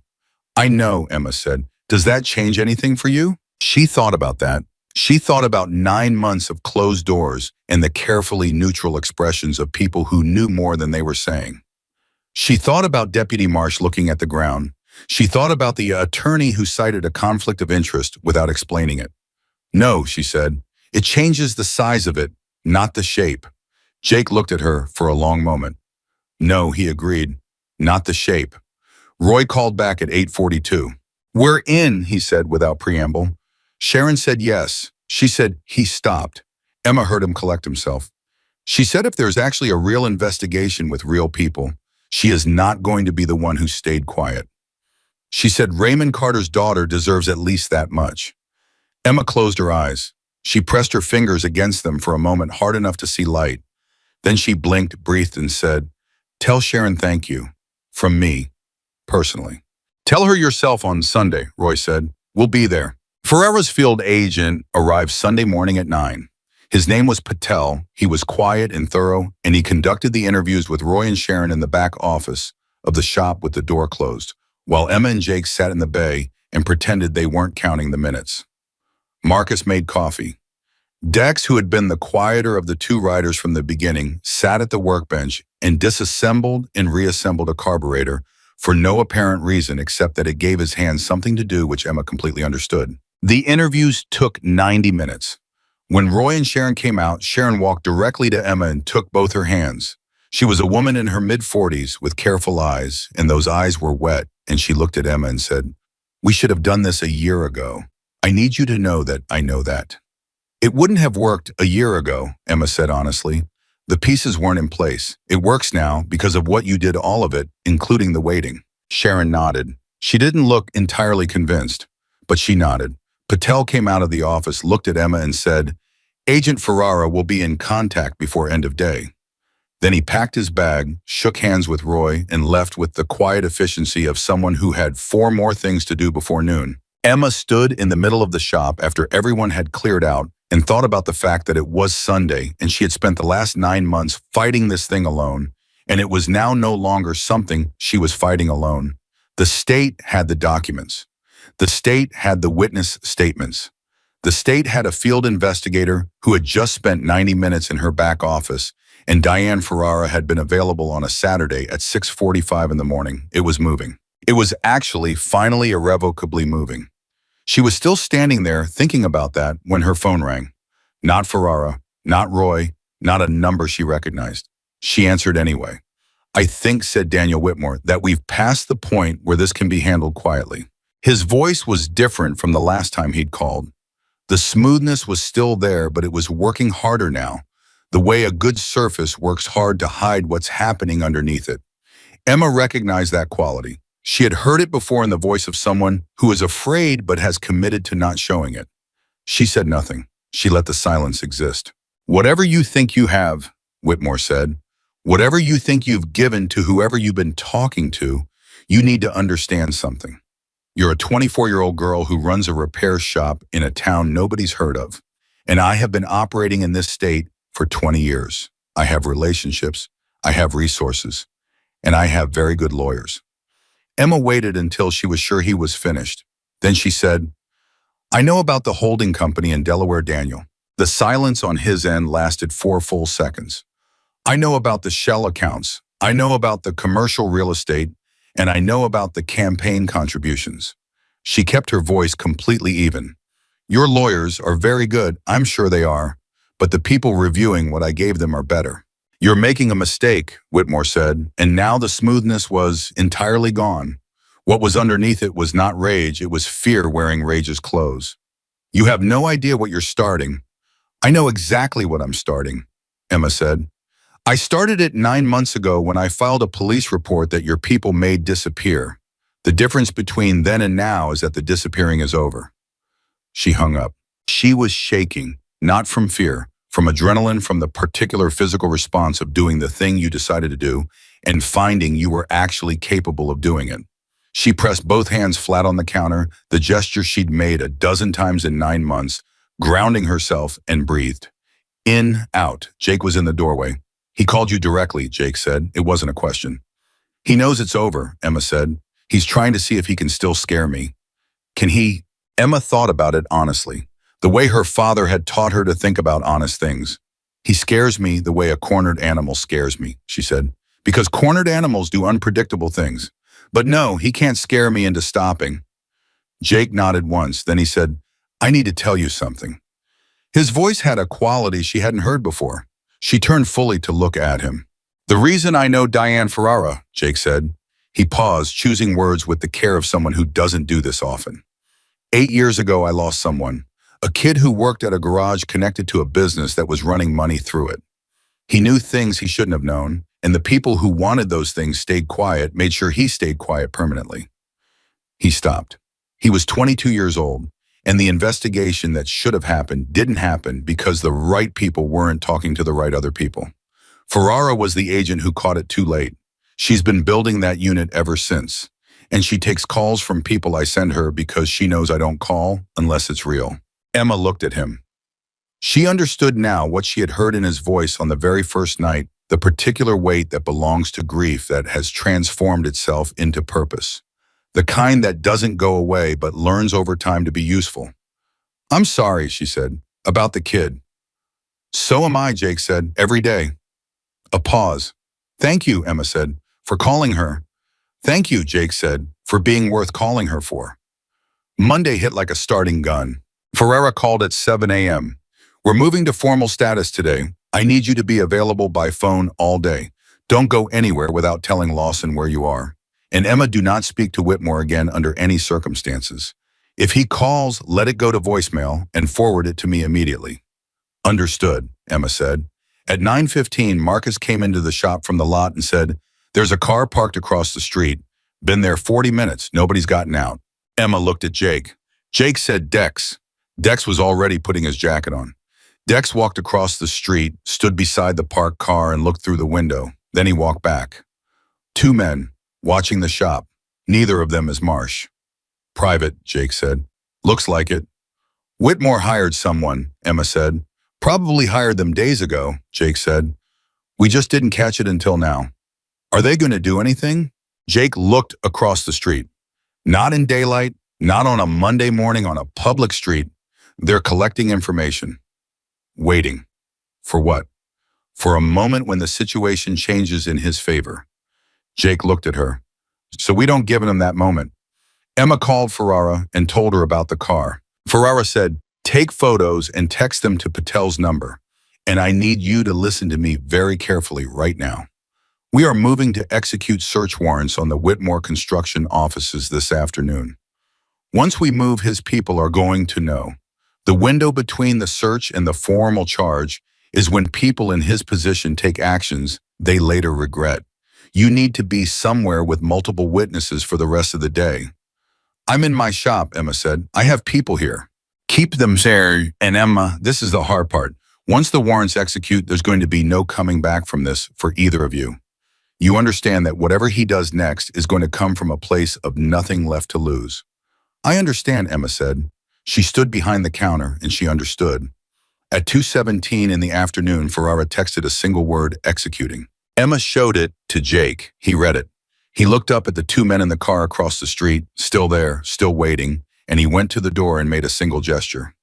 I know, Emma said. Does that change anything for you? She thought about that. She thought about 9 months of closed doors and the carefully neutral expressions of people who knew more than they were saying. She thought about Deputy Marsh looking at the ground. She thought about the attorney who cited a conflict of interest without explaining it. No, she said. It changes the size of it, not the shape. Jake looked at her for a long moment. No, he agreed. Not the shape. Roy called back at 8:42. We're in, he said without preamble. Sharon said yes. She said he stopped. Emma heard him collect himself. She said if there's actually a real investigation with real people, she is not going to be the one who stayed quiet. She said Raymond Carter's daughter deserves at least that much. Emma closed her eyes. She pressed her fingers against them for a moment, hard enough to see light. Then she blinked, breathed, and said, Tell Sharon thank you. From me, personally. Tell her yourself on Sunday, Roy said. We'll be there. Ferrera's field agent arrived Sunday morning at 9. His name was Patel. He was quiet and thorough, and he conducted the interviews with Roy and Sharon in the back office of the shop with the door closed, while Emma and Jake sat in the bay and pretended they weren't counting the minutes. Marcus made coffee. Dex, who had been the quieter of the two riders from the beginning, sat at the workbench and disassembled and reassembled a carburetor for no apparent reason except that it gave his hands something to do which Emma completely understood. The interviews took 90 minutes. When Roy and Sharon came out, Sharon walked directly to Emma and took both her hands. She was a woman in her mid-40s with careful eyes, and those eyes were wet, and she looked at Emma and said, We should have done this a year ago. I need you to know that I know that. It wouldn't have worked a year ago, Emma said honestly. The pieces weren't in place. It works now because of what you did, all of it, including the waiting. Sharon nodded. She didn't look entirely convinced, but she nodded. Patel came out of the office, looked at Emma and said, Agent Ferrara will be in contact before end of day. Then he packed his bag, shook hands with Roy, and left with the quiet efficiency of someone who had 4 more things to do before noon. Emma stood in the middle of the shop after everyone had cleared out and thought about the fact that it was Sunday and she had spent the last 9 months fighting this thing alone, and it was now no longer something she was fighting alone. The state had the documents. The state had the witness statements. The state had a field investigator who had just spent 90 minutes in her back office, and Diane Ferrara had been available on a Saturday at 6:45 in the morning. It was moving. It was actually finally irrevocably moving. She was still standing there thinking about that when her phone rang. Not Ferrara, not Roy, not a number she recognized. She answered anyway. I think, said Daniel Whitmore, that we've passed the point where this can be handled quietly. His voice was different from the last time he'd called. The smoothness was still there, but it was working harder now, the way a good surface works hard to hide what's happening underneath it. Emma recognized that quality. She had heard it before in the voice of someone who is afraid but has committed to not showing it. She said nothing. She let the silence exist. Whatever you think you have, Whitmore said, whatever you think you've given to whoever you've been talking to, you need to understand something. You're a 24-year-old girl who runs a repair shop in a town nobody's heard of, and I have been operating in this state for 20 years. I have relationships, I have resources, and I have very good lawyers. Emma waited until she was sure he was finished. Then she said, I know about the holding company in Delaware, Daniel. The silence on his end lasted 4 full seconds. I know about the shell accounts. I know about the commercial real estate, and I know about the campaign contributions. She kept her voice completely even. Your lawyers are very good, I'm sure they are, but the people reviewing what I gave them are better. You're making a mistake, Whitmore said, and now the smoothness was entirely gone. What was underneath it was not rage, it was fear wearing rage's clothes. You have no idea what you're starting. I know exactly what I'm starting, Emma said. I started it 9 months ago when I filed a police report that your people made disappear. The difference between then and now is that the disappearing is over. She hung up. She was shaking, not from fear, from adrenaline, from the particular physical response of doing the thing you decided to do and finding you were actually capable of doing it. She pressed both hands flat on the counter, the gesture she'd made a dozen times in 9 months, grounding herself, and breathed. In, out. Jake was in the doorway. He called you directly, Jake said. It wasn't a question. He knows it's over, Emma said. He's trying to see if he can still scare me. Can he? Emma thought about it honestly, the way her father had taught her to think about honest things. He scares me the way a cornered animal scares me, she said, because cornered animals do unpredictable things. But no, he can't scare me into stopping. Jake nodded once, then he said, I need to tell you something. His voice had a quality she hadn't heard before. She turned fully to look at him. The reason I know Diane Ferrara, Jake said. He paused, choosing words with the care of someone who doesn't do this often. 8 years ago, I lost someone, a kid who worked at a garage connected to a business that was running money through it. He knew things he shouldn't have known, and the people who wanted those things stayed quiet, made sure he stayed quiet permanently. He stopped. He was 22 years old, and the investigation that should have happened didn't happen because the right people weren't talking to the right other people. Ferrara was the agent who caught it too late. She's been building that unit ever since, and she takes calls from people I send her because she knows I don't call unless it's real. Emma looked at him. She understood now what she had heard in his voice on the very first night, the particular weight that belongs to grief that has transformed itself into purpose. The kind that doesn't go away but learns over time to be useful. I'm sorry, she said, about the kid. So am I, Jake said, every day. A pause. Thank you, Emma said, for calling her. Thank you, Jake said, for being worth calling her for. Monday hit like a starting gun. Ferrara called at 7 a.m. We're moving to formal status today. I need you to be available by phone all day. Don't go anywhere without telling Lawson where you are. And Emma, do not speak to Whitmore again under any circumstances. If he calls, let it go to voicemail and forward it to me immediately. Understood, Emma said. At 9:15, Marcus came into the shop from the lot and said, there's a car parked across the street. Been there 40 minutes. Nobody's gotten out. Emma looked at Jake. Jake said Dex. Dex was already putting his jacket on. Dex walked across the street, stood beside the parked car and looked through the window. Then he walked back. 2 men, watching the shop. Neither of them is Marsh. Private, Jake said. Looks like it. Whitmore hired someone, Emma said. Probably hired them days ago, Jake said. We just didn't catch it until now. Are they going to do anything? Jake looked across the street. Not in daylight, not on a Monday morning on a public street. They're collecting information. Waiting. For what? For a moment when the situation changes in his favor. Jake looked at her. So we don't give him that moment. Emma called Ferrara and told her about the car. Ferrara said, take photos and text them to Patel's number. And I need you to listen to me very carefully right now. We are moving to execute search warrants on the Whitmore construction offices this afternoon. Once we move, his people are going to know. The window between the search and the formal charge is when people in his position take actions they later regret. You need to be somewhere with multiple witnesses for the rest of the day. I'm in my shop, Emma said. I have people here. Keep them there. And Emma, this is the hard part. Once the warrants execute, there's going to be no coming back from this for either of you. You understand that whatever he does next is going to come from a place of nothing left to lose. I understand, Emma said. She stood behind the counter and she understood. At 2:17 in the afternoon, Ferrara texted a single word, executing. Emma showed it to Jake. He read it. He looked up at the 2 men in the car across the street, still there, still waiting, and he went to the door and made a single gesture.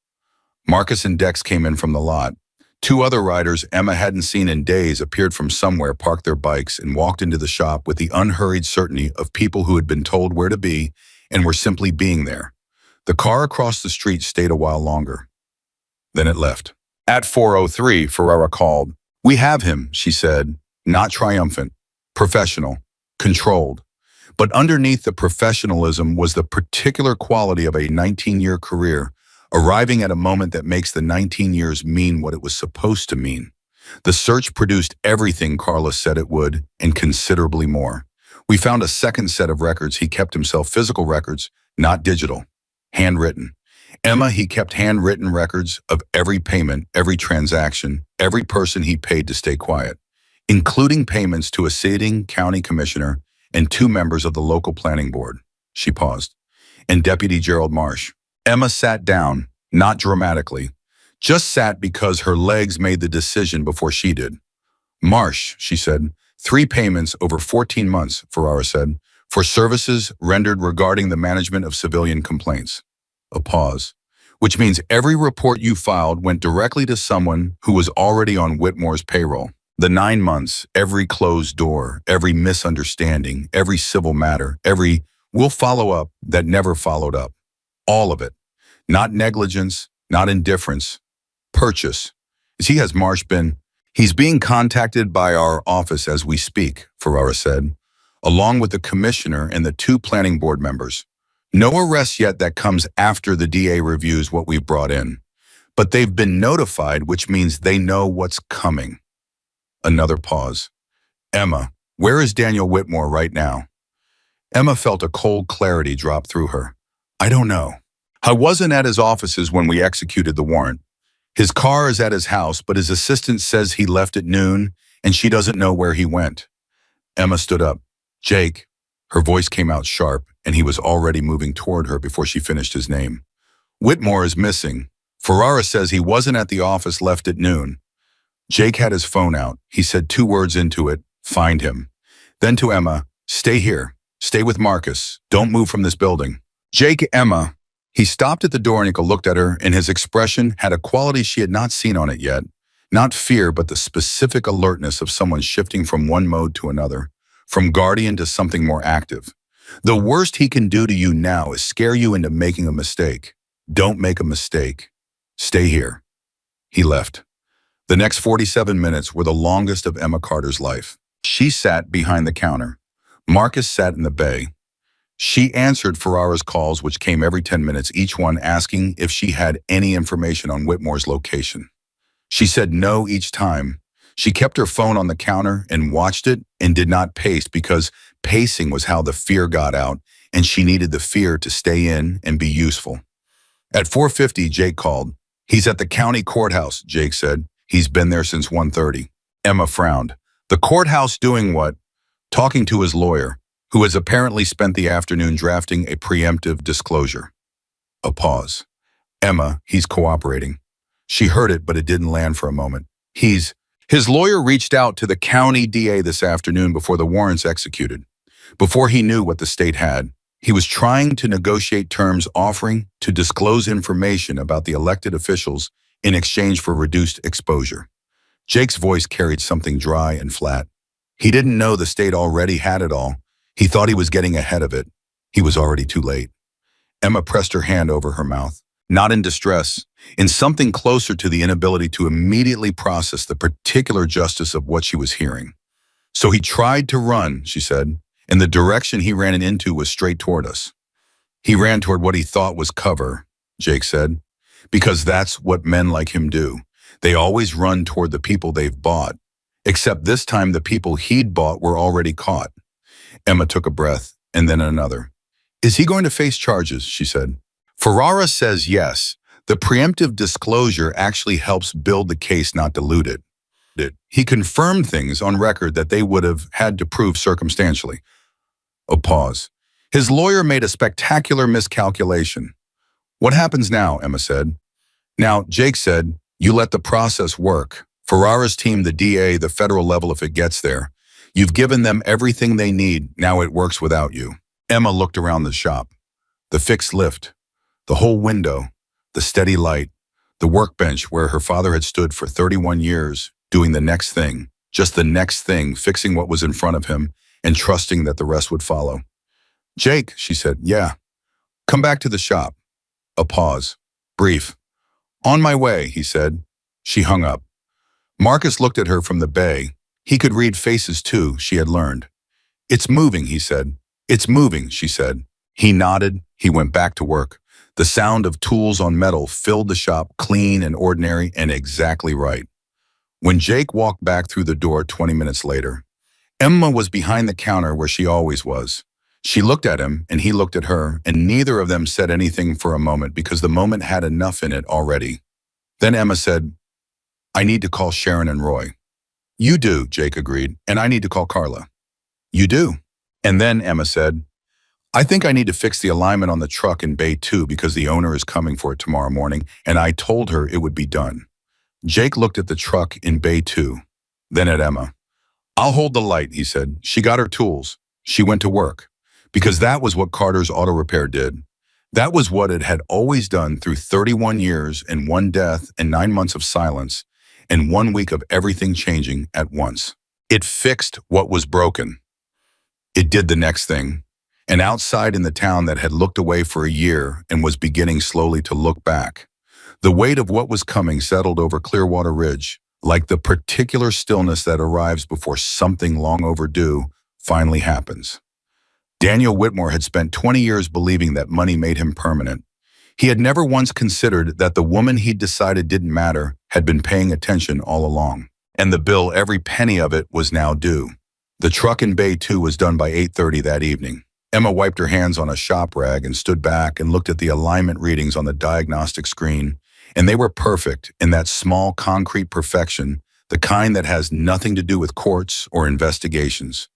Marcus and Dex came in from the lot. 2 other riders Emma hadn't seen in days appeared from somewhere, parked their bikes, and walked into the shop with the unhurried certainty of people who had been told where to be and were simply being there. The car across the street stayed a while longer. Then it left. At 4:03, Ferrara called. We have him, she said, not triumphant, professional, controlled. But underneath the professionalism was the particular quality of a 19-year career, arriving at a moment that makes the 19 years mean what it was supposed to mean. The search produced everything Carlos said it would, and considerably more. We found a second set of records. He kept himself physical records, not digital, handwritten. Emma, he kept handwritten records of every payment, every transaction, every person he paid to stay quiet, including payments to a sitting county commissioner and 2 members of the local planning board. She paused. And Deputy Gerald Marsh. Emma sat down, not dramatically, just sat because her legs made the decision before she did. Marsh, she said, 3 payments over 14 months, Ferrara said, for services rendered regarding the management of civilian complaints. A pause. Which means every report you filed went directly to someone who was already on Whitmore's payroll. The 9 months, every closed door, every misunderstanding, every civil matter, every "we'll follow up" that never followed up. All of it. Not negligence, not indifference. Purchase. Has Marsh been? He's being contacted by our office as we speak, Ferrara said, along with the commissioner and the 2 planning board members. No arrest yet. That comes after the DA reviews what we've brought in. But they've been notified, which means they know what's coming. Another pause. Emma, where is Daniel Whitmore right now? Emma felt a cold clarity drop through her. I don't know. I wasn't at his offices when we executed the warrant. His car is at his house, but his assistant says he left at noon and she doesn't know where he went. Emma stood up. Jake. Her voice came out sharp, and he was already moving toward her before she finished his name. Whitmore is missing. Ferrara says he wasn't at the office left at noon. Jake had his phone out. He said 2 words into it, find him. Then to Emma, stay here. Stay with Marcus. Don't move from this building. Jake, Emma. He stopped at the door and Nika looked at her, and his expression had a quality she had not seen on it yet. Not fear, but the specific alertness of someone shifting from one mode to another, from guardian to something more active. The worst he can do to you now is scare you into making a mistake. Don't make a mistake. Stay here. He left. The next 47 minutes were the longest of Emma Carter's life. She sat behind the counter. Marcus sat in the bay. She answered Ferrara's calls, which came every 10 minutes, each one asking if she had any information on Whitmore's location. She said no each time. She kept her phone on the counter and watched it and did not pace because pacing was how the fear got out, and she needed the fear to stay in and be useful. At 4:50, Jake called. He's at the county courthouse, Jake said. He's been there since 1:30. Emma frowned. The courthouse doing what? Talking to his lawyer, who has apparently spent the afternoon drafting a preemptive disclosure. A pause. Emma, he's cooperating. She heard it, but it didn't land for a moment. His lawyer reached out to the county DA this afternoon before the warrants executed. Before he knew what the state had, he was trying to negotiate terms offering to disclose information about the elected officials in exchange for reduced exposure. Jake's voice carried something dry and flat. He didn't know the state already had it all. He thought he was getting ahead of it. He was already too late. Emma pressed her hand over her mouth, not in distress, in something closer to the inability to immediately process the particular justice of what she was hearing. So he tried to run, she said, and the direction he ran into was straight toward us. He ran toward what he thought was cover, Jake said, because that's what men like him do. They always run toward the people they've bought, except this time the people he'd bought were already caught. Emma took a breath, and then another. Is he going to face charges, she said. Ferrara says yes. The preemptive disclosure actually helps build the case, not dilute it. He confirmed things on record that they would have had to prove circumstantially. A pause. His lawyer made a spectacular miscalculation. What happens now, Emma said. Now, Jake said, you let the process work. Ferrara's team, the DA, the federal level if it gets there. You've given them everything they need. Now it works without you. Emma looked around the shop. The fixed lift, the whole window, the steady light, the workbench where her father had stood for 31 years, doing the next thing, just the next thing, fixing what was in front of him and trusting that the rest would follow. Jake, she said, yeah. Come back to the shop. A pause. Brief. On my way, he said. She hung up. Marcus looked at her from the bay. He could read faces too, she had learned. It's moving, he said. It's moving, she said. He nodded. He went back to work. The sound of tools on metal filled the shop, clean and ordinary and exactly right. When Jake walked back through the door 20 minutes later, Emma was behind the counter where she always was. She looked at him and he looked at her, and neither of them said anything for a moment because the moment had enough in it already. Then Emma said, "I need to call Sharon and Roy." "You do," Jake agreed, "and I need to call Carla." "You do." And then Emma said, "I think I need to fix the alignment on the truck in Bay 2 because the owner is coming for it tomorrow morning, and I told her it would be done." Jake looked at the truck in Bay 2, then at Emma. "I'll hold the light," he said. She got her tools. She went to work. Because that was what Carter's Auto Repair did. That was what it had always done through 31 years and 1 death and 9 months of silence and 1 week of everything changing at once. It fixed what was broken. It did the next thing. And outside in the town that had looked away for a year and was beginning slowly to look back, the weight of what was coming settled over Clearwater Ridge, like the particular stillness that arrives before something long overdue finally happens. Daniel Whitmore had spent 20 years believing that money made him permanent. He had never once considered that the woman he'd decided didn't matter had been paying attention all along. And the bill, every penny of it, was now due. The truck in Bay 2 was done by 8:30 that evening. Emma wiped her hands on a shop rag and stood back and looked at the alignment readings on the diagnostic screen, and they were perfect in that small concrete perfection, the kind that has nothing to do with courts or investigations.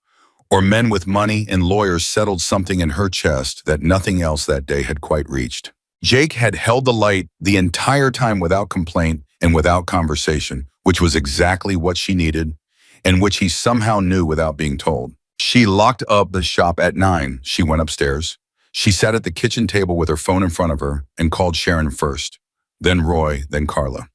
Or men with money and lawyers settled something in her chest that nothing else that day had quite reached. Jake had held the light the entire time without complaint and without conversation, which was exactly what she needed and which he somehow knew without being told. She locked up the shop at 9. She went upstairs. She sat at the kitchen table with her phone in front of her and called Sharon first, then Roy, then Carla.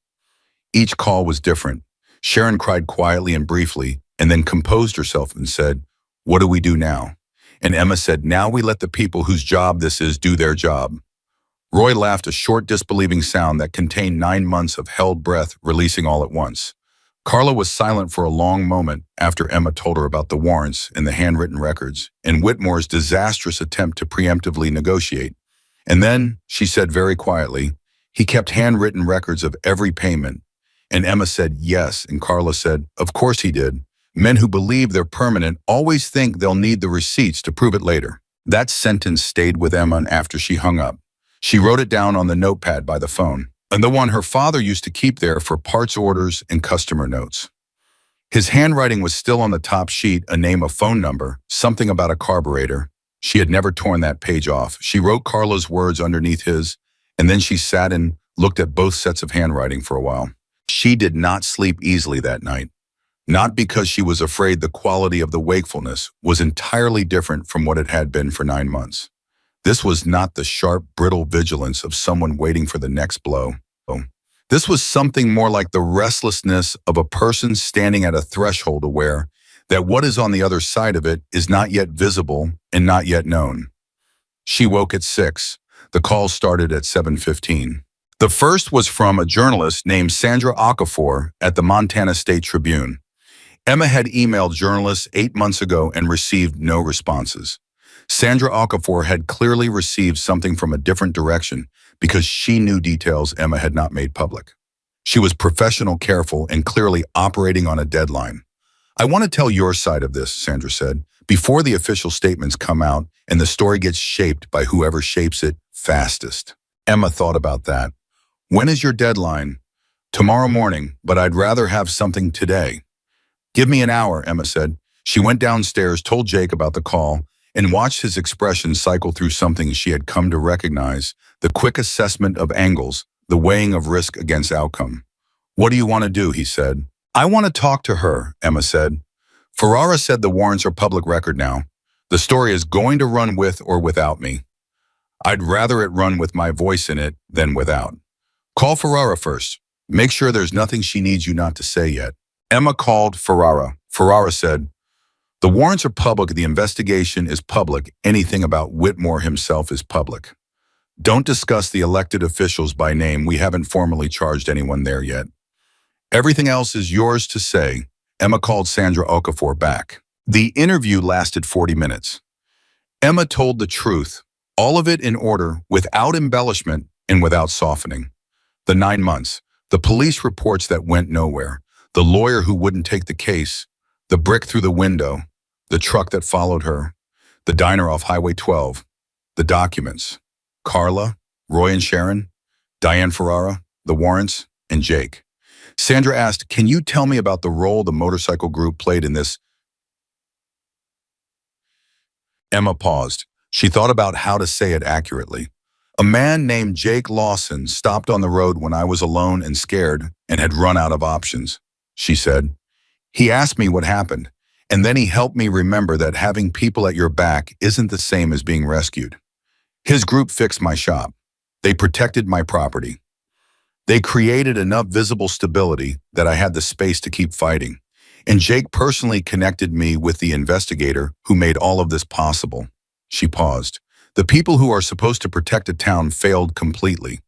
Each call was different. Sharon cried quietly and briefly and then composed herself and said, "What do we do now?" And Emma said, "Now we let the people whose job this is do their job." Roy laughed, a short, disbelieving sound that contained 9 months of held breath releasing all at once. Carla was silent for a long moment after Emma told her about the warrants and the handwritten records and Whitmore's disastrous attempt to preemptively negotiate. And then she said very quietly, "He kept handwritten records of every payment." And Emma said, "Yes," and Carla said, "Of course he did. Men who believe they're permanent always think they'll need the receipts to prove it later." That sentence stayed with Emma after she hung up. She wrote it down on the notepad by the phone, and the one her father used to keep there for parts orders and customer notes. His handwriting was still on the top sheet, a name, a phone number, something about a carburetor. She had never torn that page off. She wrote Carla's words underneath his, and then she sat and looked at both sets of handwriting for a while. She did not sleep easily that night. Not because she was afraid the quality of the wakefulness was entirely different from what it had been for 9 months. This was not the sharp, brittle vigilance of someone waiting for the next blow. This was something more like the restlessness of a person standing at a threshold, aware that what is on the other side of it is not yet visible and not yet known. She woke at 6. The call started at 7:15. The first was from a journalist named Sandra Okafor at the Montana State Tribune. Emma had emailed journalists 8 months ago and received no responses. Sandra Okafor had clearly received something from a different direction because she knew details Emma had not made public. She was professional, careful, and clearly operating on a deadline. "I want to tell your side of this," Sandra said, "before the official statements come out and the story gets shaped by whoever shapes it fastest." Emma thought about that. "When is your deadline?" "Tomorrow morning, but I'd rather have something today." "Give me an hour," Emma said. She went downstairs, told Jake about the call, and watched his expression cycle through something she had come to recognize, the quick assessment of angles, the weighing of risk against outcome. "What do you want to do?" he said. "I want to talk to her," Emma said. "Ferrara said the warrants are public record now. The story is going to run with or without me. I'd rather it run with my voice in it than without. Call Ferrara first. Make sure there's nothing she needs you not to say yet." Emma called Ferrara. Ferrara said, "The warrants are public, the investigation is public, anything about Whitmore himself is public. Don't discuss the elected officials by name, we haven't formally charged anyone there yet. Everything else is yours to say." Emma called Sandra Okafor back. The interview lasted 40 minutes. Emma told the truth, All of it in order, without embellishment and without softening. The 9 months, the police reports that went nowhere, the lawyer who wouldn't take the case, the brick through the window, the truck that followed her, the diner off Highway 12, the documents. Carla, Roy and Sharon, Diane Ferrara, the warrants, and Jake. Sandra asked, "Can you tell me about the role the motorcycle group played in this?" Emma paused. She thought about how to say it accurately. "A man named Jake Lawson stopped on the road when I was alone and scared and had run out of options," she said. "He asked me what happened, and then he helped me remember that having people at your back isn't the same as being rescued. His group fixed my shop. They protected my property. They created enough visible stability that I had the space to keep fighting. And Jake personally connected me with the investigator who made all of this possible." She paused. "The people who are supposed to protect a town failed completely.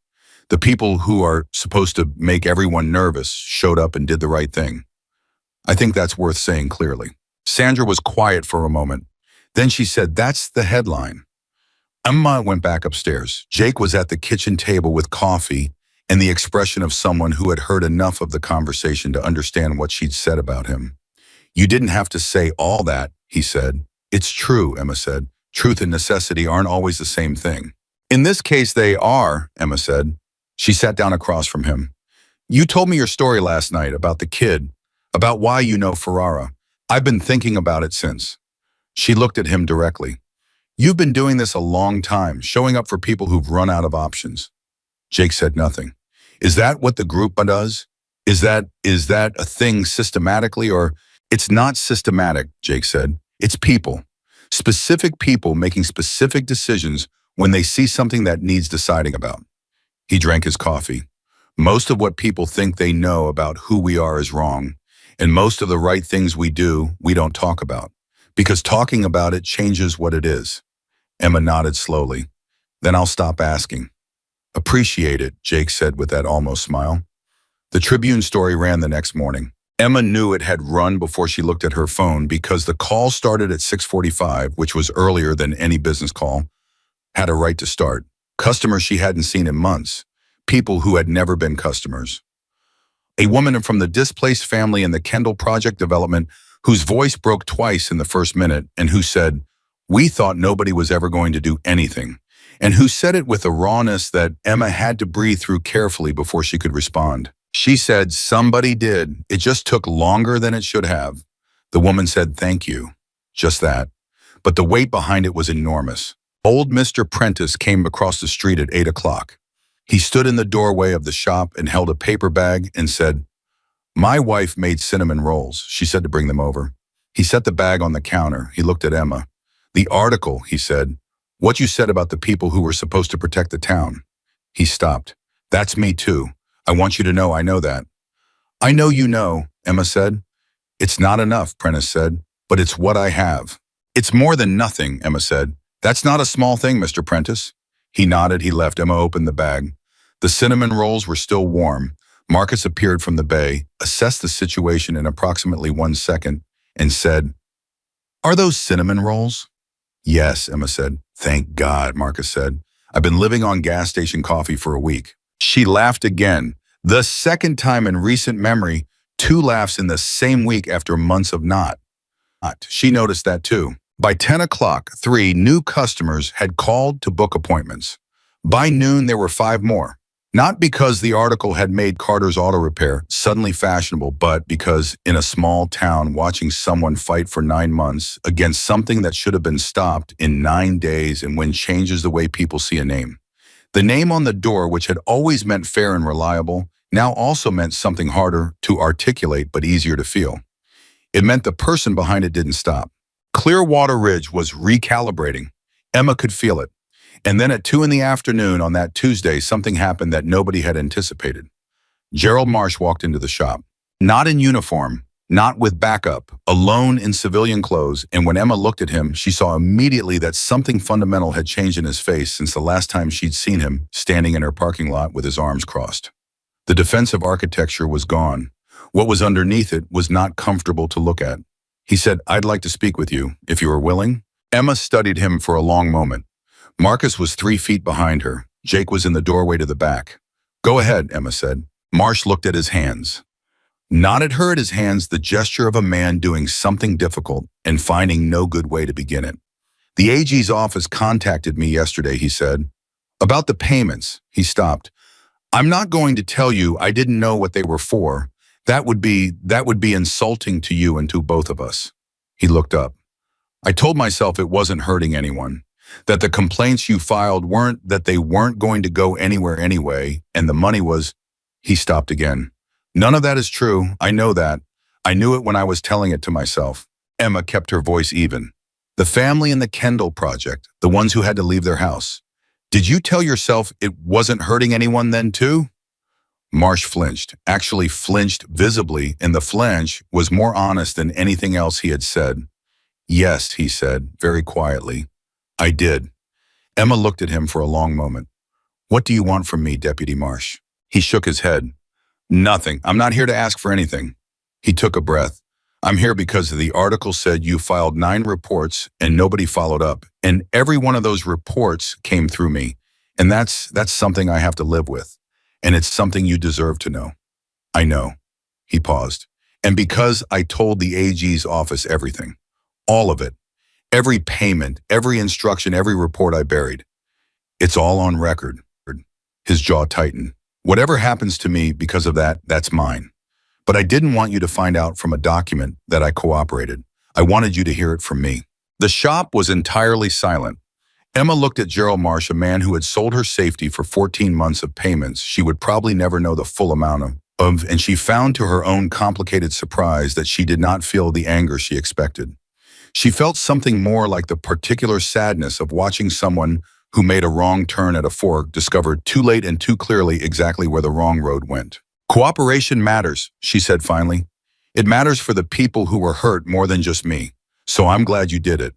The people who are supposed to make everyone nervous showed up and did the right thing. I think that's worth saying clearly." Sandra was quiet for a moment. Then she said, "That's the headline." Emma went back upstairs. Jake was at the kitchen table with coffee and the expression of someone who had heard enough of the conversation to understand what she'd said about him. "You didn't have to say all that," he said. "It's true," Emma said. "Truth and necessity aren't always the same thing." "In this case, they are," Emma said. She sat down across from him. "You told me your story last night about the kid, about why you know Ferrara. I've been thinking about it since." She looked at him directly. "You've been doing this a long time, showing up for people who've run out of options." Jake said nothing. "Is that what the group does? Is that a thing systematically or—" "It's not systematic," Jake said. "It's people. Specific people making specific decisions when they see something that needs deciding about." He drank his coffee. "Most of what people think they know about who we are is wrong, and most of the right things we do, we don't talk about, because talking about it changes what it is." Emma nodded slowly. "Then I'll stop asking." "Appreciate it," Jake said with that almost smile. The Tribune story ran the next morning. Emma knew it had run before she looked at her phone because the call started at 6:45, which was earlier than any business call, had a right to start. Customers she hadn't seen in months. People who had never been customers. A woman from the displaced family in the Kendall Project development whose voice broke twice in the first minute and who said, "We thought nobody was ever going to do anything," and who said it with a rawness that Emma had to breathe through carefully before she could respond. She said, "Somebody did. It just took longer than it should have." The woman said, "Thank you." Just that. But the weight behind it was enormous. Old Mr. Prentice came across the street at 8 o'clock. He stood in the doorway of the shop and held a paper bag and said, "My wife made cinnamon rolls. She said to bring them over." He set the bag on the counter. He looked at Emma. "The article," he said. "What you said about the people who were supposed to protect the town." He stopped. "That's me too. I want you to know I know that." "I know you know," Emma said. "It's not enough," Prentice said, "but it's what I have." "It's more than nothing," Emma said. "That's not a small thing, Mr. Prentice." He nodded. He left. Emma opened the bag. The cinnamon rolls were still warm. Marcus appeared from the bay, assessed the situation in approximately 1 second, and said, "Are those cinnamon rolls?" "Yes," Emma said. "Thank God," Marcus said. "I've been living on gas station coffee for a week." She laughed again. The second time in recent memory, 2 laughs in the same week after months of not. She noticed that too. By 10 o'clock, 3 new customers had called to book appointments. By noon, there were 5 more. Not because the article had made Carter's auto repair suddenly fashionable, but because in a small town, watching someone fight for 9 months against something that should have been stopped in 9 days and when changes the way people see a name. The name on the door, which had always meant fair and reliable, now also meant something harder to articulate but easier to feel. It meant the person behind it didn't stop. Clearwater Ridge was recalibrating. Emma could feel it. And then at 2 in the afternoon on that Tuesday, something happened that nobody had anticipated. Gerald Marsh walked into the shop. Not in uniform, not with backup, alone in civilian clothes, and when Emma looked at him, she saw immediately that something fundamental had changed in his face since the last time she'd seen him standing in her parking lot with his arms crossed. The defensive architecture was gone. What was underneath it was not comfortable to look at. He said, "I'd like to speak with you, if you are willing." Emma studied him for a long moment. Marcus was 3 feet behind her. Jake was in the doorway to the back. Go ahead, Emma said. Marsh looked at his hands. Nodded her at his hands, the gesture of a man doing something difficult and finding no good way to begin it. The AG's office contacted me yesterday, he said. About the payments, he stopped. I'm not going to tell you I didn't know what they were for. That would be insulting to you and to both of us. He looked up. I told myself it wasn't hurting anyone, that the complaints you filed weren't going to go anywhere anyway, and the money was. He stopped again. None of that is true. I know that. I knew it when I was telling it to myself. Emma kept her voice even. The family in the Kendall project, the ones who had to leave their house. Did you tell yourself it wasn't hurting anyone then too? Marsh flinched, actually flinched visibly, and the flinch was more honest than anything else he had said. Yes, he said, very quietly. I did. Emma looked at him for a long moment. What do you want from me, Deputy Marsh? He shook his head. Nothing. I'm not here to ask for anything. He took a breath. I'm here because the article said you filed 9 reports and nobody followed up. And every one of those reports came through me. And that's something I have to live with. And it's something you deserve to know. I know. He paused. And because I told the AG's office everything. All of it. Every payment, every instruction, every report I buried. It's all on record. His jaw tightened. Whatever happens to me because of that, that's mine. But I didn't want you to find out from a document that I cooperated. I wanted you to hear it from me. The shop was entirely silent. Emma looked at Gerald Marsh, a man who had sold her safety for 14 months of payments she would probably never know the full amount of, and she found to her own complicated surprise that she did not feel the anger she expected. She felt something more like the particular sadness of watching someone who made a wrong turn at a fork discover too late and too clearly exactly where the wrong road went. Cooperation matters, she said finally. It matters for the people who were hurt more than just me. So I'm glad you did it.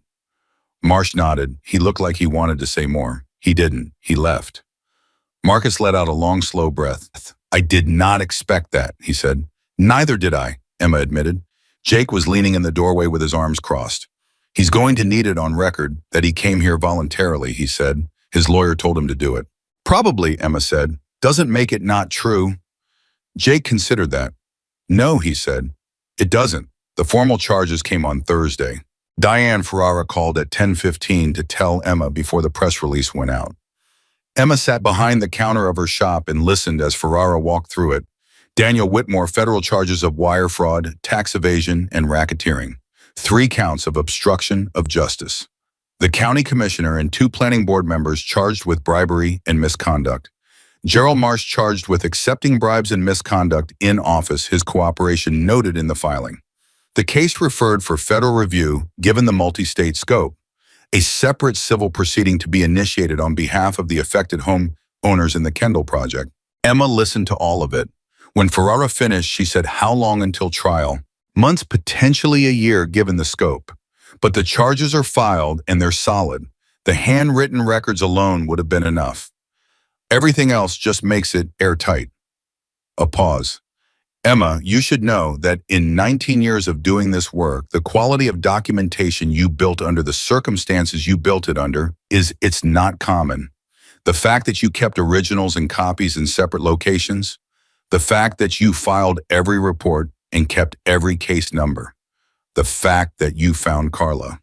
Marsh nodded. He looked like he wanted to say more. He didn't. He left. Marcus let out a long, slow breath. I did not expect that, he said. Neither did I, Emma admitted. Jake was leaning in the doorway with his arms crossed. He's going to need it on record that he came here voluntarily, he said. His lawyer told him to do it. Probably, Emma said. Doesn't make it not true. Jake considered that. No, he said. It doesn't. The formal charges came on Thursday. Diane Ferrara called at 10:15 to tell Emma before the press release went out. Emma sat behind the counter of her shop and listened as Ferrara walked through it. Daniel Whitmore, federal charges of wire fraud, tax evasion, and racketeering. 3 counts of obstruction of justice. The county commissioner and 2 planning board members charged with bribery and misconduct. Gerald Marsh charged with accepting bribes and misconduct in office, his cooperation noted in the filing. The case referred for federal review given the multi-state scope. A separate civil proceeding to be initiated on behalf of the affected home owners in the Kendall project. Emma listened to all of it. When Ferrara finished, she said, how long until trial? Months, potentially a year given the scope. But the charges are filed and they're solid. The handwritten records alone would have been enough. Everything else just makes it airtight. A pause. Emma, you should know that in 19 years of doing this work, the quality of documentation you built under the circumstances you built it under it's not common. The fact that you kept originals and copies in separate locations, the fact that you filed every report and kept every case number, the fact that you found Carla.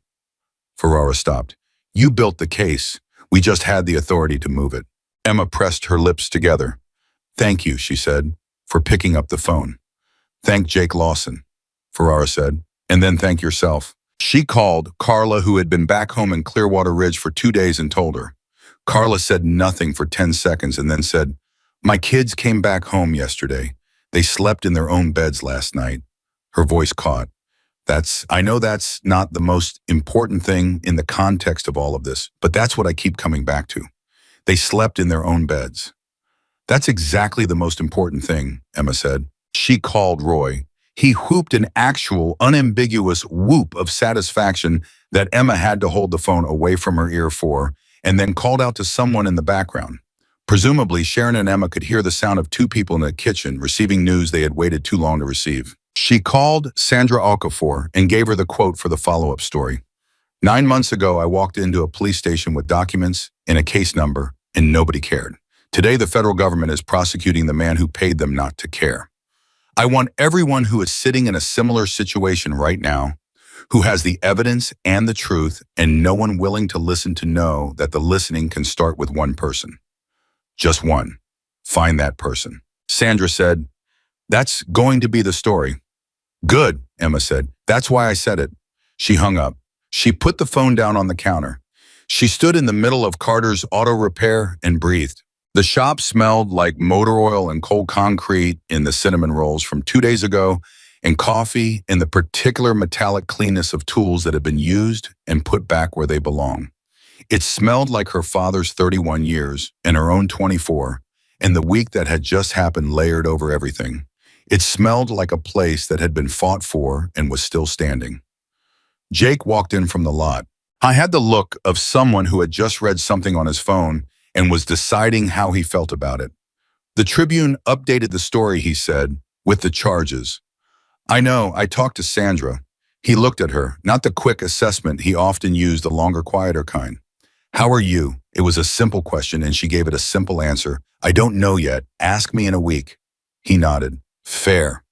Ferrara stopped. You built the case. We just had the authority to move it. Emma pressed her lips together. Thank you, she said, for picking up the phone. Thank Jake Lawson, Ferrara said, and then thank yourself. She called Carla, who had been back home in Clearwater Ridge for 2 days, and told her. Carla said nothing for 10 seconds and then said, my kids came back home yesterday. They slept in their own beds last night. Her voice caught. I know that's not the most important thing in the context of all of this, but that's what I keep coming back to. They slept in their own beds. That's exactly the most important thing, Emma said. She called Roy. He whooped an actual, unambiguous whoop of satisfaction that Emma had to hold the phone away from her ear for, and then called out to someone in the background. Presumably, Sharon and Emma could hear the sound of 2 people in the kitchen receiving news they had waited too long to receive. She called Sandra Okafor and gave her the quote for the follow-up story. 9 months ago, I walked into a police station with documents and a case number, and nobody cared. Today, the federal government is prosecuting the man who paid them not to care. I want everyone who is sitting in a similar situation right now, who has the evidence and the truth, and no one willing to listen to know that the listening can start with one person. Just one. Find that person. Sandra said, "That's going to be the story." "Good," Emma said. "That's why I said it." She hung up. She put the phone down on the counter. She stood in the middle of Carter's auto repair and breathed. The shop smelled like motor oil and cold concrete in the cinnamon rolls from 2 days ago, and coffee and the particular metallic cleanness of tools that had been used and put back where they belong. It smelled like her father's 31 years and her own 24, and the week that had just happened layered over everything. It smelled like a place that had been fought for and was still standing. Jake walked in from the lot. I had the look of someone who had just read something on his phone and was deciding how he felt about it. The Tribune updated the story, he said, with the charges. "I know, I talked to Sandra." He looked at her, not the quick assessment he often used, the longer, quieter kind. "How are you?" It was a simple question, and she gave it a simple answer. "I don't know yet. Ask me in a week." He nodded. "Fair."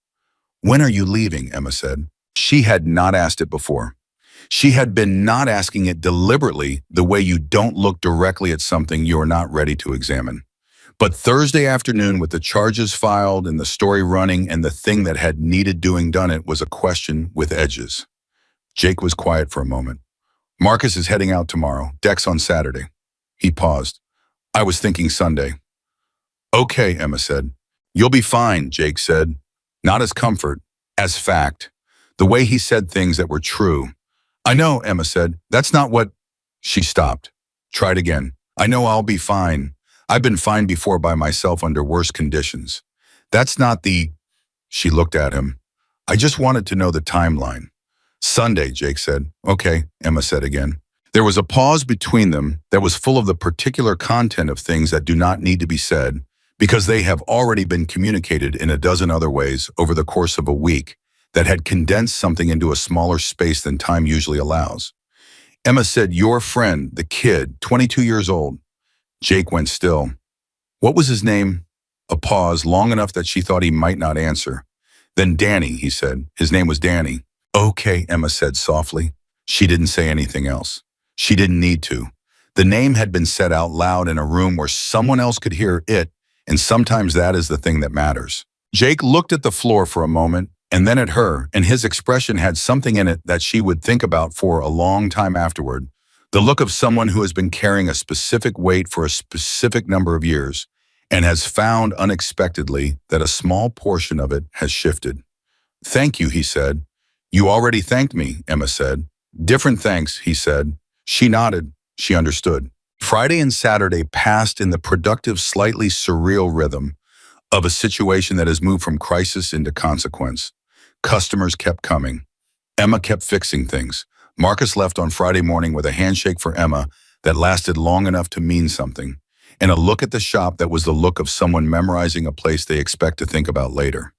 "When are you leaving?" Emma said. She had not asked it before. She had been not asking it deliberately, the way you don't look directly at something you are not ready to examine. But Thursday afternoon, with the charges filed and the story running and the thing that had needed doing done, it was a question with edges. Jake was quiet for a moment. "Marcus is heading out tomorrow. Deck's on Saturday." He paused. "I was thinking Sunday." "Okay," Emma said. "You'll be fine," Jake said. Not as comfort, as fact. The way he said things that were true. "I know," Emma said. "That's not what—" She stopped. Tried again. "I know I'll be fine. I've been fine before by myself under worse conditions. That's not the—" She looked at him. "I just wanted to know the timeline." "Sunday," Jake said. "Okay," Emma said again. There was a pause between them that was full of the particular content of things that do not need to be said, because they have already been communicated in a dozen other ways over the course of a week that had condensed something into a smaller space than time usually allows. Emma said, "Your friend, the kid, 22 years old." Jake went still. "What was his name?" A pause long enough that she thought he might not answer. "Then Danny," he said. "His name was Danny." "Okay," Emma said softly. She didn't say anything else. She didn't need to. The name had been said out loud in a room where someone else could hear it, and sometimes that is the thing that matters. Jake looked at the floor for a moment, and then at her, and his expression had something in it that she would think about for a long time afterward. The look of someone who has been carrying a specific weight for a specific number of years and has found unexpectedly that a small portion of it has shifted. "Thank you," he said. "You already thanked me," Emma said. "Different thanks," he said. She nodded. She understood. Friday and Saturday passed in the productive, slightly surreal rhythm of a situation that has moved from crisis into consequence. Customers kept coming. Emma kept fixing things. Marcus left on Friday morning with a handshake for Emma that lasted long enough to mean something, and a look at the shop that was the look of someone memorizing a place they expect to think about later.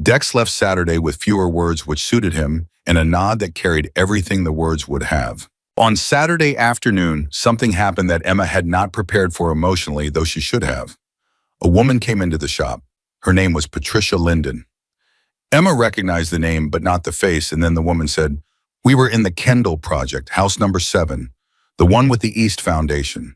Dex left Saturday with fewer words which suited him, and a nod that carried everything the words would have. On Saturday afternoon, something happened that Emma had not prepared for emotionally, though she should have. A woman came into the shop. Her name was Patricia Linden. Emma recognized the name, but not the face, and then the woman said, "We were in the Kendall project, house number 7, the one with the East Foundation."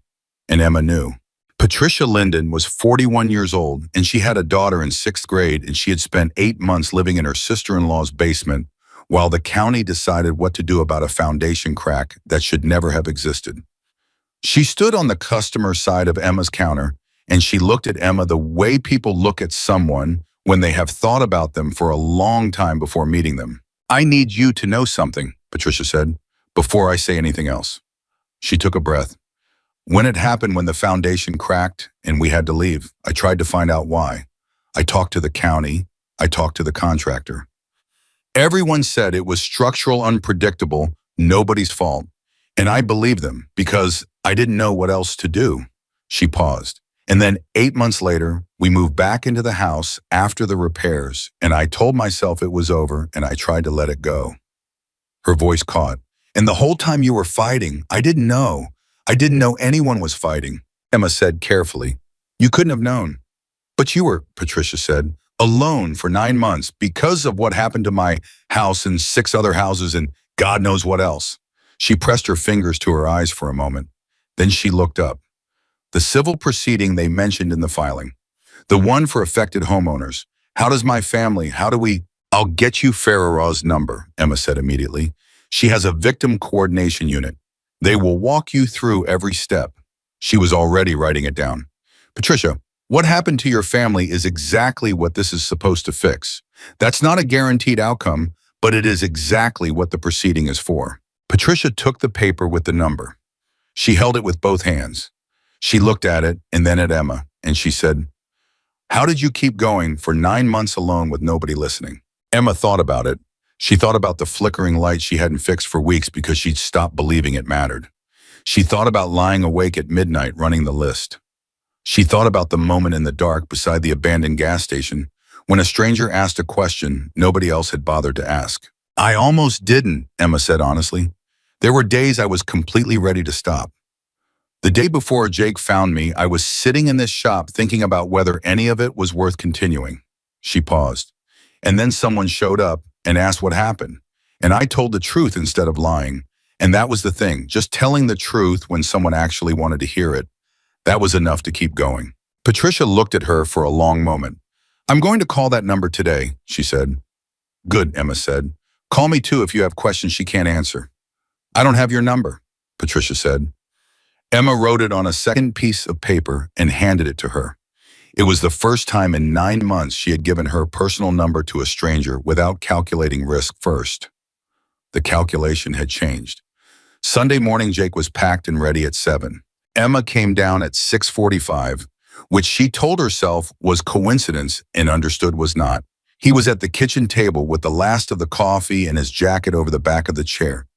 And Emma knew. Patricia Linden was 41 years old, and she had a daughter in 6th grade, and she had spent 8 months living in her sister-in-law's basement while the county decided what to do about a foundation crack that should never have existed. She stood on the customer side of Emma's counter, and she looked at Emma the way people look at someone when they have thought about them for a long time before meeting them. "I need you to know something," Patricia said, "before I say anything else." She took a breath. "When it happened, when the foundation cracked and we had to leave, I tried to find out why. I talked to the county. I talked to the contractor. Everyone said it was structural, unpredictable, nobody's fault. And I believed them because I didn't know what else to do." She paused. "And then 8 months later, we moved back into the house after the repairs, and I told myself it was over, and I tried to let it go." Her voice caught. And the whole time you were fighting, I didn't know. I didn't know anyone was fighting, Emma said carefully. You couldn't have known. But you were, Patricia said, alone for 9 months because of what happened to my house and 6 other houses and God knows what else. She pressed her fingers to her eyes for a moment. Then she looked up. The civil proceeding they mentioned in the filing. The one for affected homeowners. How does my family, how do we... I'll get you Ferreira's number, Emma said immediately. She has a victim coordination unit. They will walk you through every step. She was already writing it down. Patricia, what happened to your family is exactly what this is supposed to fix. That's not a guaranteed outcome, but it is exactly what the proceeding is for. Patricia took the paper with the number. She held it with both hands. She looked at it and then at Emma, and she said, how did you keep going for 9 months alone with nobody listening? Emma thought about it. She thought about the flickering light she hadn't fixed for weeks because she'd stopped believing it mattered. She thought about lying awake at midnight running the list. She thought about the moment in the dark beside the abandoned gas station when a stranger asked a question nobody else had bothered to ask. I almost didn't, Emma said honestly. There were days I was completely ready to stop. The day before Jake found me, I was sitting in this shop thinking about whether any of it was worth continuing. She paused. And then someone showed up and asked what happened. And I told the truth instead of lying. And that was the thing, just telling the truth when someone actually wanted to hear it. That was enough to keep going. Patricia looked at her for a long moment. I'm going to call that number today, she said. Good, Emma said. Call me too if you have questions she can't answer. I don't have your number, Patricia said. Emma wrote it on a second piece of paper and handed it to her. It was the first time in 9 months she had given her personal number to a stranger without calculating risk first. The calculation had changed. Sunday morning, Jake was packed and ready at 7. Emma came down at 6:45, which she told herself was coincidence and understood was not. He was at the kitchen table with the last of the coffee and his jacket over the back of the chair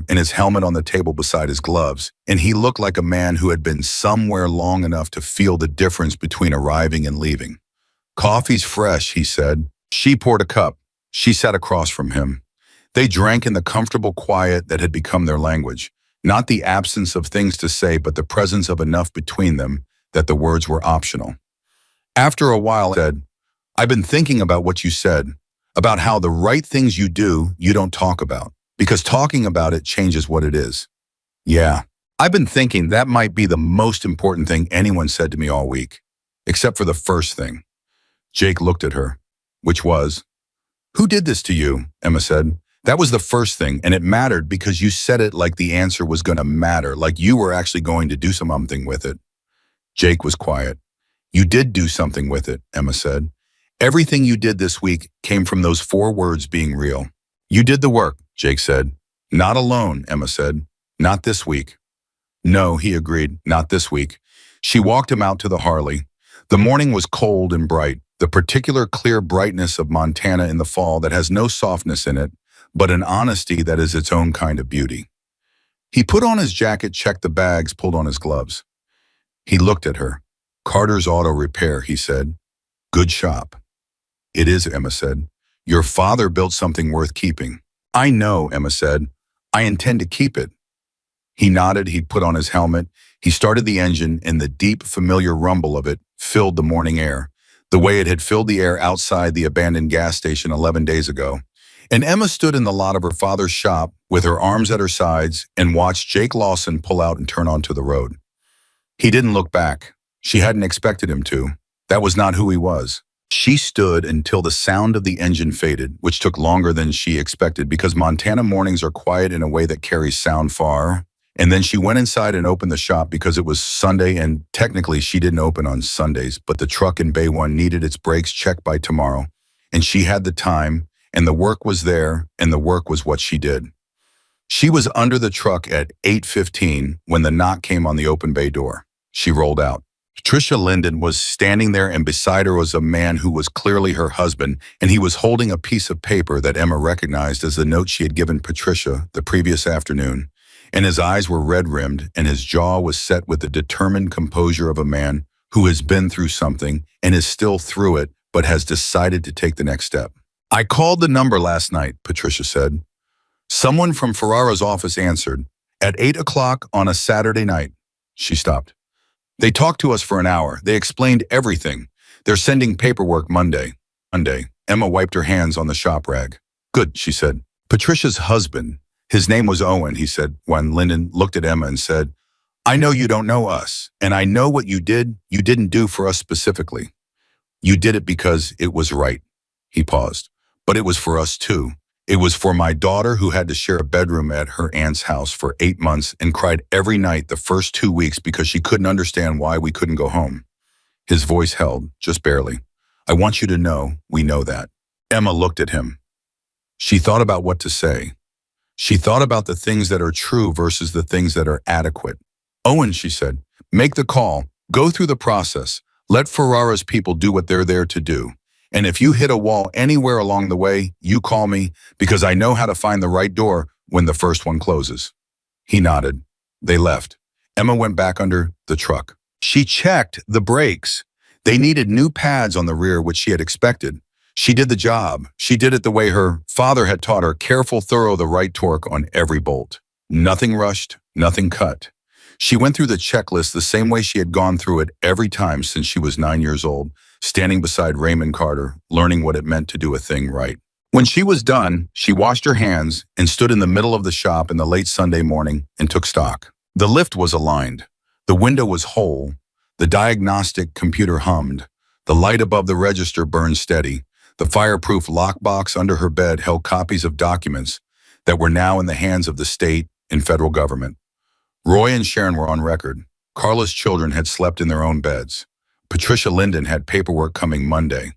and his helmet on the table beside his gloves, and he looked like a man who had been somewhere long enough to feel the difference between arriving and leaving. Coffee's fresh, he said. She poured a cup. She sat across from him. They drank in the comfortable quiet that had become their language, not the absence of things to say, but the presence of enough between them that the words were optional. After a while, he said, I've been thinking about what you said, about how the right things you do, you don't talk about. Because talking about it changes what it is. Yeah, I've been thinking that might be the most important thing anyone said to me all week, except for the first thing. Jake looked at her, which was, who did this to you? Emma said. That was the first thing, and it mattered because you said it like the answer was going to matter, like you were actually going to do something with it. Jake was quiet. You did do something with it, Emma said. Everything you did this week came from those 4 words being real. You did the work, Jake said. Not alone, Emma said. Not this week. No, he agreed, not this week. She walked him out to the Harley. The morning was cold and bright, the particular clear brightness of Montana in the fall that has no softness in it, but an honesty that is its own kind of beauty. He put on his jacket, checked the bags, pulled on his gloves. He looked at her. Carter's Auto Repair, he said. Good shop. It is, Emma said. Your father built something worth keeping. I know, Emma said. I intend to keep it. He nodded, he put on his helmet. He started the engine, and the deep, familiar rumble of it filled the morning air, the way it had filled the air outside the abandoned gas station 11 days ago. And Emma stood in the lot of her father's shop with her arms at her sides and watched Jake Lawson pull out and turn onto the road. He didn't look back. She hadn't expected him to. That was not who he was. She stood until the sound of the engine faded, which took longer than she expected because Montana mornings are quiet in a way that carries sound far. And then she went inside and opened the shop because it was Sunday, and technically she didn't open on Sundays, but the truck in Bay 1 needed its brakes checked by tomorrow. And she had the time, and the work was there, and the work was what she did. She was under the truck at 8:15 when the knock came on the open bay door. She rolled out. Patricia Linden was standing there, and beside her was a man who was clearly her husband, and he was holding a piece of paper that Emma recognized as the note she had given Patricia the previous afternoon. And his eyes were red-rimmed, and his jaw was set with the determined composure of a man who has been through something and is still through it, but has decided to take the next step. I called the number last night, Patricia said. Someone from Ferrara's office answered. At 8 o'clock on a Saturday night. She stopped. They talked to us for an hour. They explained everything. They're sending paperwork Monday. Monday. Emma wiped her hands on the shop rag. Good, she said. Patricia's husband. His name was Owen, he said, when Lyndon looked at Emma and said, I know you don't know us, and I know what you didn't do for us specifically. You did it because it was right. He paused. But it was for us too. It was for my daughter who had to share a bedroom at her aunt's house for 8 months and cried every night the first 2 weeks because she couldn't understand why we couldn't go home. His voice held, just barely. I want you to know, we know that. Emma looked at him. She thought about what to say. She thought about the things that are true versus the things that are adequate. Owen, she said, make the call. Go through the process. Let Ferrara's people do what they're there to do. And if you hit a wall anywhere along the way, you call me because I know how to find the right door when the first one closes. He nodded. They left. Emma went back under the truck. She checked the brakes. They needed new pads on the rear, which she had expected. She did the job. She did it the way her father had taught her, careful, thorough, the right torque on every bolt. Nothing rushed, nothing cut. She went through the checklist the same way she had gone through it every time since she was 9 years old, standing beside Raymond Carter, learning what it meant to do a thing right. When she was done, she washed her hands and stood in the middle of the shop in the late Sunday morning and took stock. The lift was aligned. The window was whole. The diagnostic computer hummed. The light above the register burned steady. The fireproof lockbox under her bed held copies of documents that were now in the hands of the state and federal government. Roy and Sharon were on record. Carla's children had slept in their own beds. Patricia Linden had paperwork coming Monday.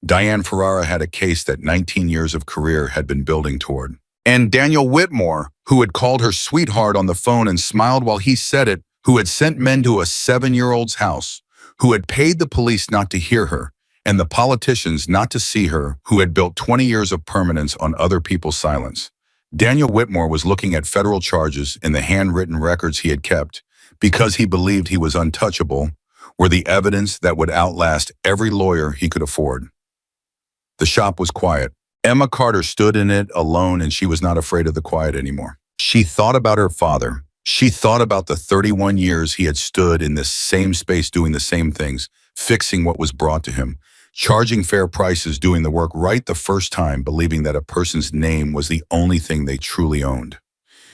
Diane Ferrara had a case that 19 years of career had been building toward. And Daniel Whitmore, who had called her sweetheart on the phone and smiled while he said it, who had sent men to a 7-year-old's house, who had paid the police not to hear her, and the politicians not to see her, who had built 20 years of permanence on other people's silence. Daniel Whitmore was looking at federal charges in the handwritten records he had kept because he believed he was untouchable, were the evidence that would outlast every lawyer he could afford. The shop was quiet. Emma Carter stood in it alone, and she was not afraid of the quiet anymore. She thought about her father. She thought about the 31 years he had stood in this same space doing the same things, fixing what was brought to him, charging fair prices, doing the work right the first time, believing that a person's name was the only thing they truly owned.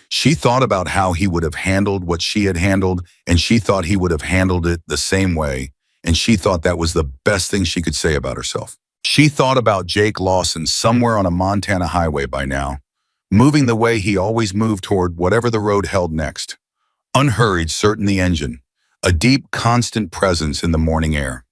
She thought about how he would have handled what she had handled, and she thought he would have handled it the same way, and she thought that was the best thing she could say about herself. She thought about Jake Lawson somewhere on a Montana highway by now, moving the way he always moved toward whatever the road held next. Unhurried, certain the engine, a deep, constant presence in the morning air.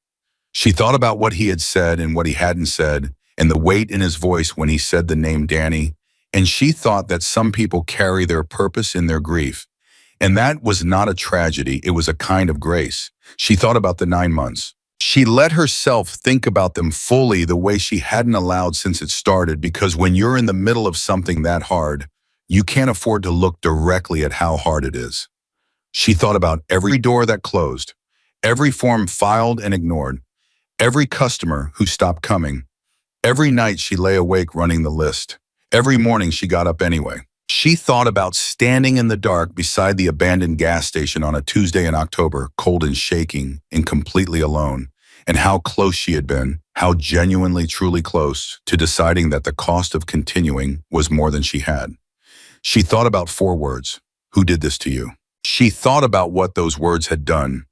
She thought about what he had said and what he hadn't said, and the weight in his voice when he said the name Danny, and she thought that some people carry their purpose in their grief. And that was not a tragedy, it was a kind of grace. She thought about the 9 months. She let herself think about them fully the way she hadn't allowed since it started, because when you're in the middle of something that hard, you can't afford to look directly at how hard it is. She thought about every door that closed, every form filed and ignored, every customer who stopped coming. Every night she lay awake running the list. Every morning she got up anyway. She thought about standing in the dark beside the abandoned gas station on a Tuesday in October, cold and shaking and completely alone, and how close she had been, how genuinely, truly close, to deciding that the cost of continuing was more than she had. She thought about 4 words. Who did this to you? She thought about what those words had done.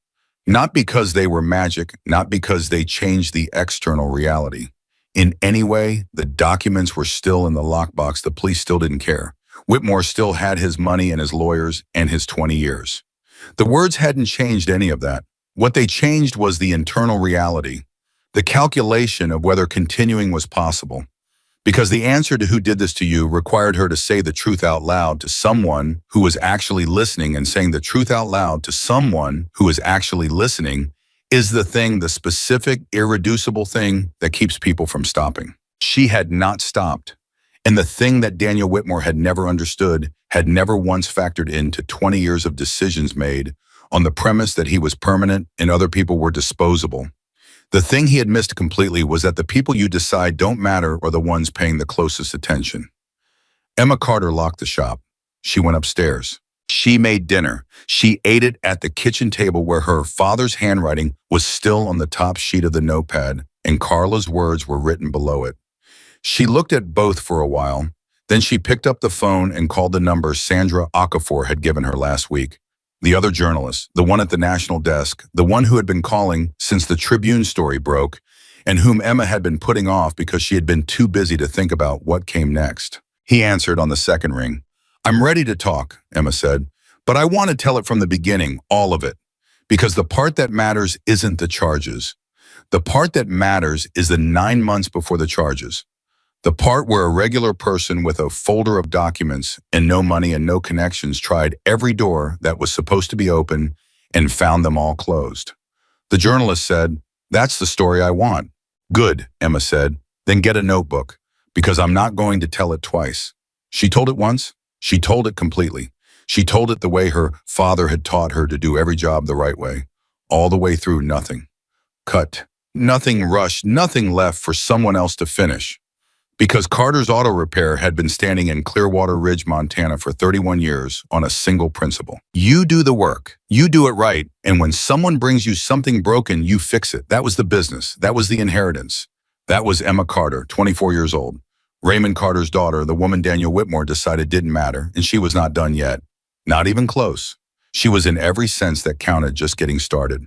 Not because they were magic, not because they changed the external reality. In any way, the documents were still in the lockbox. The police still didn't care. Whitmore still had his money and his lawyers and his 20 years. The words hadn't changed any of that. What they changed was the internal reality, the calculation of whether continuing was possible. Because the answer to who did this to you required her to say the truth out loud to someone who was actually listening, and saying the truth out loud to someone who is actually listening is the thing, the specific, irreducible thing that keeps people from stopping. She had not stopped. And the thing that Daniel Whitmore had never understood, had never once factored into 20 years of decisions made on the premise that he was permanent and other people were disposable. The thing he had missed completely was that the people you decide don't matter are the ones paying the closest attention. Emma Carter locked the shop. She went upstairs. She made dinner. She ate it at the kitchen table where her father's handwriting was still on the top sheet of the notepad, and Carla's words were written below it. She looked at both for a while. Then she picked up the phone and called the number Sandra Okafor had given her last week. The other journalist, the one at the national desk, the one who had been calling since the Tribune story broke, and whom Emma had been putting off because she had been too busy to think about what came next. He answered on the second ring. "I'm ready to talk," Emma said, "but I want to tell it from the beginning, all of it. Because the part that matters isn't the charges. The part that matters is the 9 months before the charges. The part where a regular person with a folder of documents and no money and no connections tried every door that was supposed to be open and found them all closed." The journalist said, "That's the story I want." "Good," Emma said. "Then get a notebook, because I'm not going to tell it twice." She told it once. She told it completely. She told it the way her father had taught her to do every job the right way. All the way through, nothing. Cut. Nothing rushed, nothing left for someone else to finish. Because Carter's Auto Repair had been standing in Clearwater Ridge, Montana for 31 years on a single principle. You do the work, you do it right, and when someone brings you something broken, you fix it. That was the business. That was the inheritance. That was Emma Carter, 24 years old. Raymond Carter's daughter, the woman Daniel Whitmore decided didn't matter, and she was not done yet. Not even close. She was in every sense that counted just getting started.